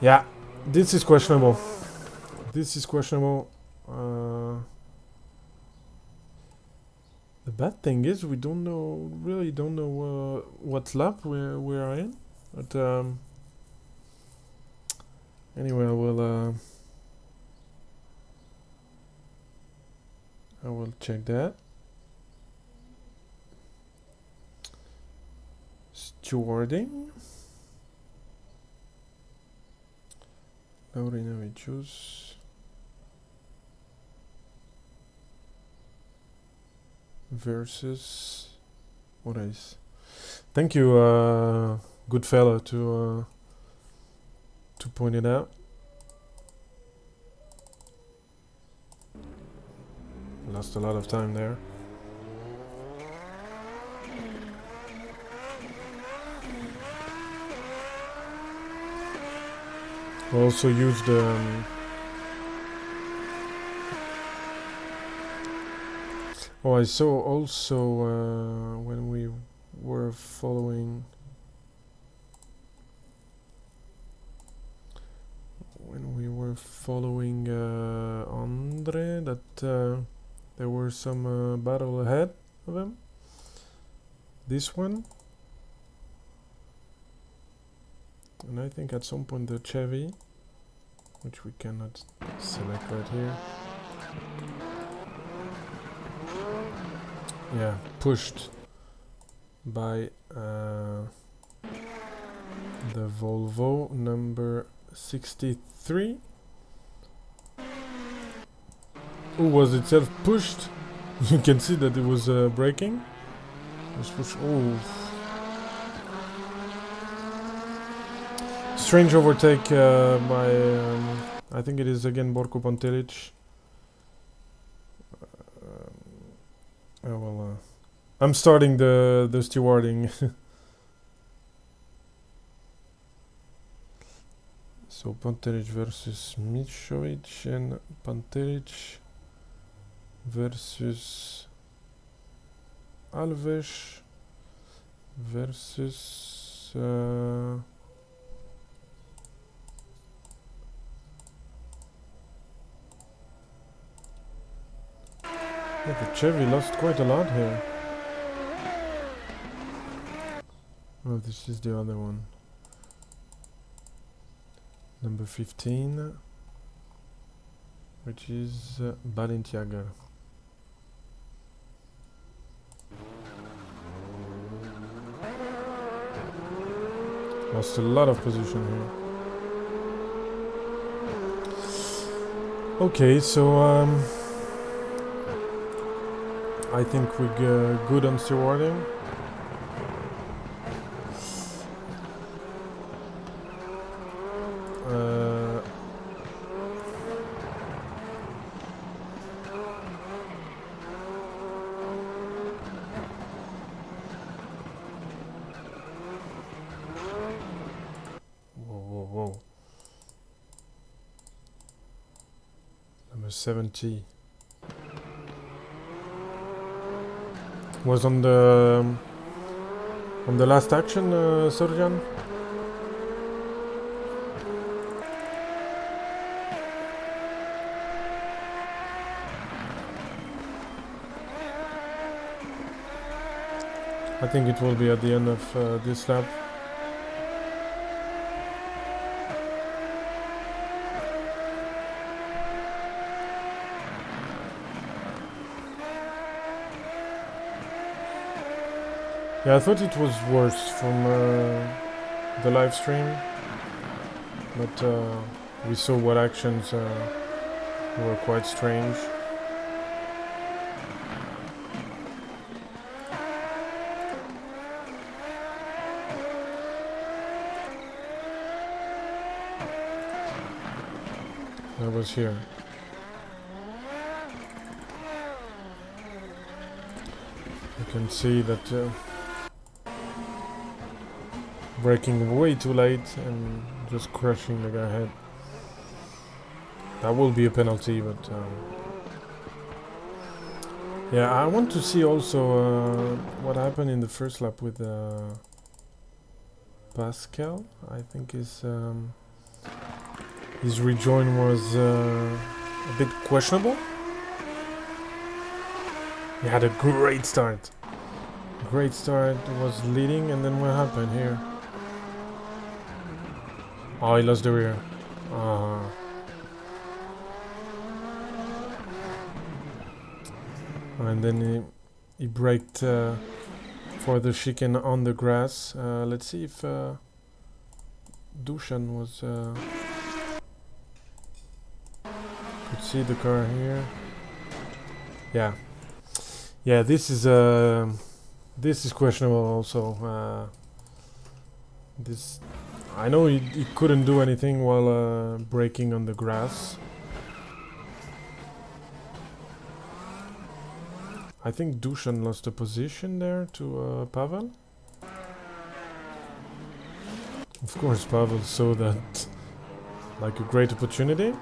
Yeah, this is questionable. This is questionable. The bad thing is we really don't know what lap we are in. But anyway, I will check that. Stewarding. Laurinavichus versus Moraes. Thank you, good fella, to point it out. Lost a lot of time there. We also used oh, I saw also when we were following Andre, that there were some battle ahead of him. This one, and I think at some point the Chevy, which we cannot select right here. Yeah, pushed by the Volvo number 63, who was itself pushed. You can see that it was braking. It was pushed. Oh, strange overtake by I think it is again Borko Pantelic. Oh well, I'm starting the stewarding. So Pantelic versus Mitrovic and Pantelic versus Alves versus yeah, the Chevy lost quite a lot here. Oh, this is the other one. Number 15, which is Balenciaga. Lost a lot of position here. Okay, so I think we're good on stewarding. Whoa. Number 70 was on the last action, Surjan. I think it will be at the end of this lap. Yeah, I thought it was worse from the live stream, but we saw what actions were quite strange. I was here. You can see that braking way too late and just crushing the guy ahead. That will be a penalty, but yeah, I want to see also what happened in the first lap with Pascal. I think his rejoin was a bit questionable. He had a great start. Was leading, and then what happened here? Oh, he lost the rear. And then he braked for the chicane on the grass. Let's see if Dushan was... could see the car here. Yeah, this is questionable also. This, I know he couldn't do anything while braking on the grass. I think Dushan lost a position there to Pavel. Of course, Pavel saw that like a great opportunity.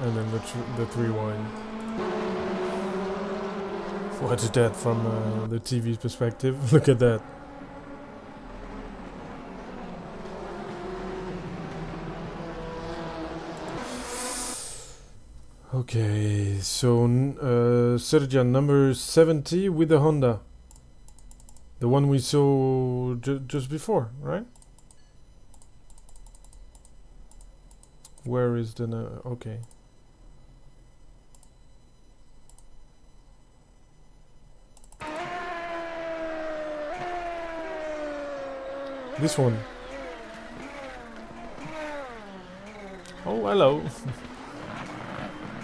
And then the 3-wide. Watch that from the TV perspective. Look at that. Okay, so Serjan, number 70 with the Honda. The one we saw just before, right? Where is the... okay. This one. Oh, hello.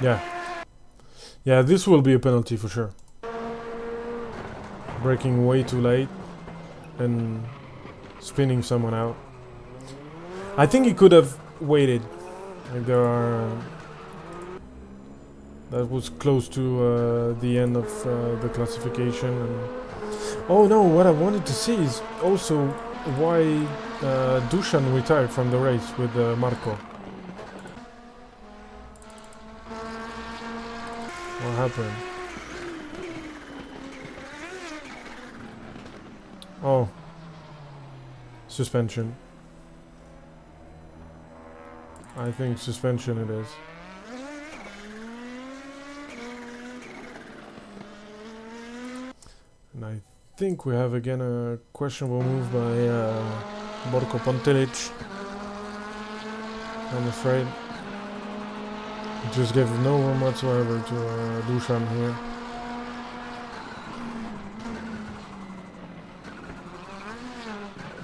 Yeah, this will be a penalty for sure. Braking way too late and spinning someone out. I think he could have waited. Like there are... that was close to the end of the classification. And oh no, what I wanted to see is also why Dushan retired from the race with Marco. What happened? Oh. Suspension. I think suspension it is. And I think we have again a questionable move by Borko Pontelic. I'm afraid. He just gave no room whatsoever to Dushan here.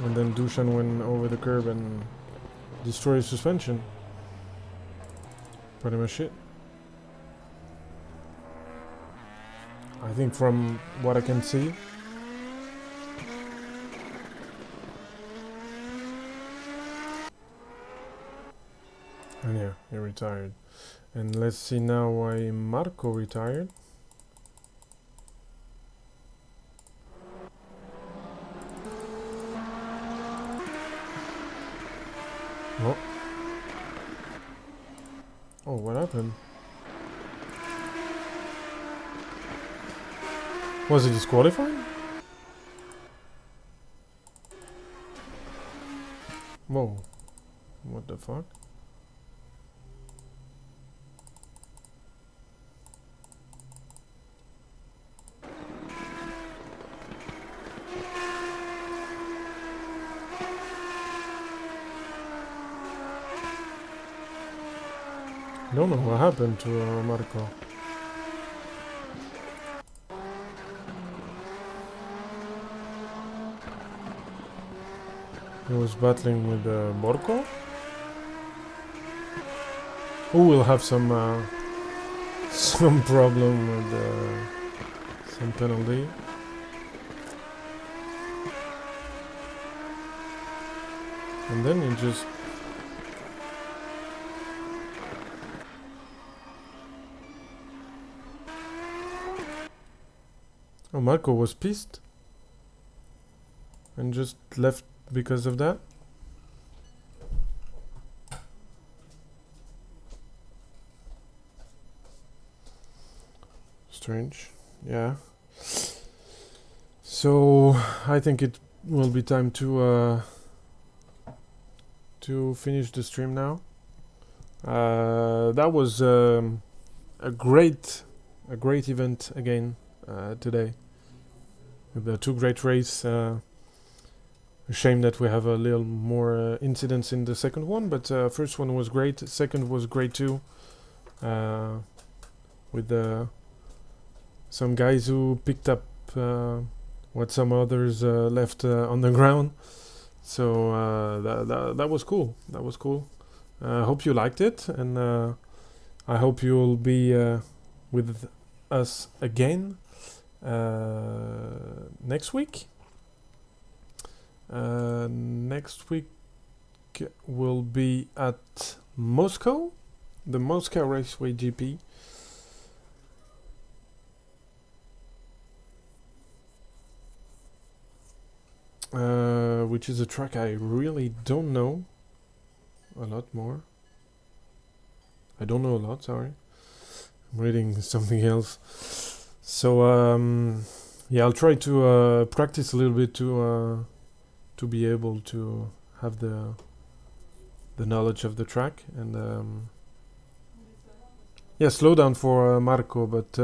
And then Dushan went over the curb and destroyed his suspension. Pretty much it. I think from what I can see. And yeah, he retired. And let's see now why Marco retired. Oh. Oh, what happened? Was he disqualified? Whoa. What the fuck? I don't know what happened to Marco. He was battling with Borko, who will have some problem with some penalty. And then he just oh, Marco was pissed and just left because of that. Strange, yeah. So I think it will be time to finish the stream now. That was a great event again today. With the two great races. A shame that we have a little more incidents in the second one, but first one was great. Second was great too. With some guys who picked up what some others left on the ground. So that was cool. That was cool. I hope you liked it, and I hope you'll be with us again next week. Next week will be at Moscow, the Moscow Raceway GP. Which is a track I really don't know a lot more. I don't know a lot, sorry. I'm reading something else. So yeah, I'll try to practice a little bit to be able to have the knowledge of the track. And yeah, slow down for Marco, but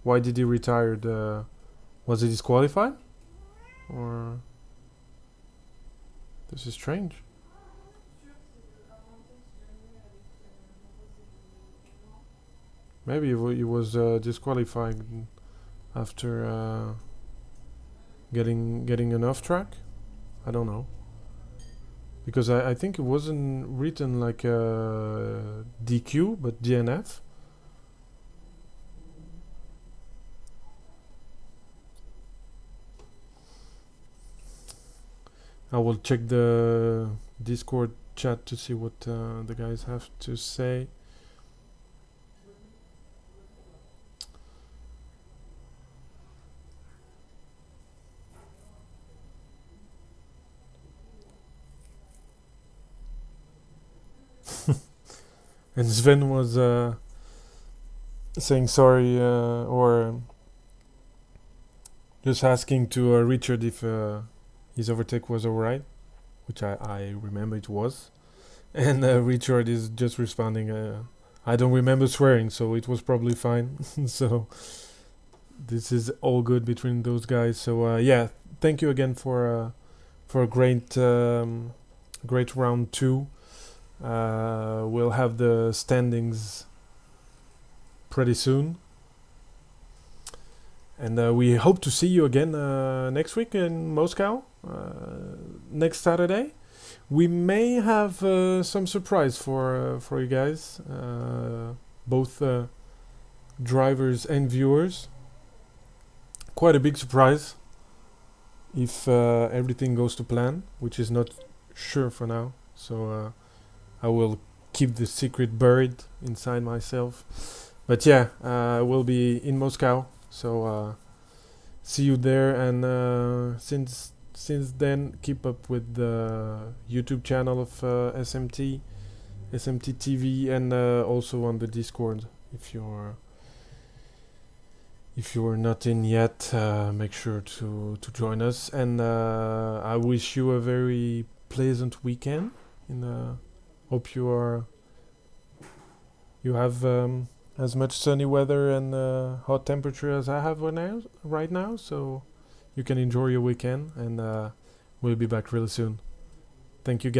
why did he retire? Was he disqualified? Or this is strange. Maybe he was disqualified after getting an off track. I don't know, because I think it wasn't written like DQ but DNF. I will check the Discord chat to see what the guys have to say. And Sven was saying sorry, or just asking to Richard if his overtake was alright, which I remember it was. And Richard is just responding, I don't remember swearing, so it was probably fine. So this is all good between those guys. So yeah, thank you again for a great round 2. We'll have the standings pretty soon, And we hope to see you again next week in Moscow, next Saturday. We may have some surprise for you guys, both drivers and viewers. Quite a big surprise if everything goes to plan, which is not sure for now. So I will keep the secret buried inside myself. But yeah, we'll be in Moscow. So see you there, and since then, keep up with the YouTube channel of SMT TV, and also on the Discord. If you're not in yet, make sure to join us. And I wish you a very pleasant weekend. And hope you have as much sunny weather and hot temperature as I have right now, so you can enjoy your weekend, and we'll be back really soon. Thank you guys.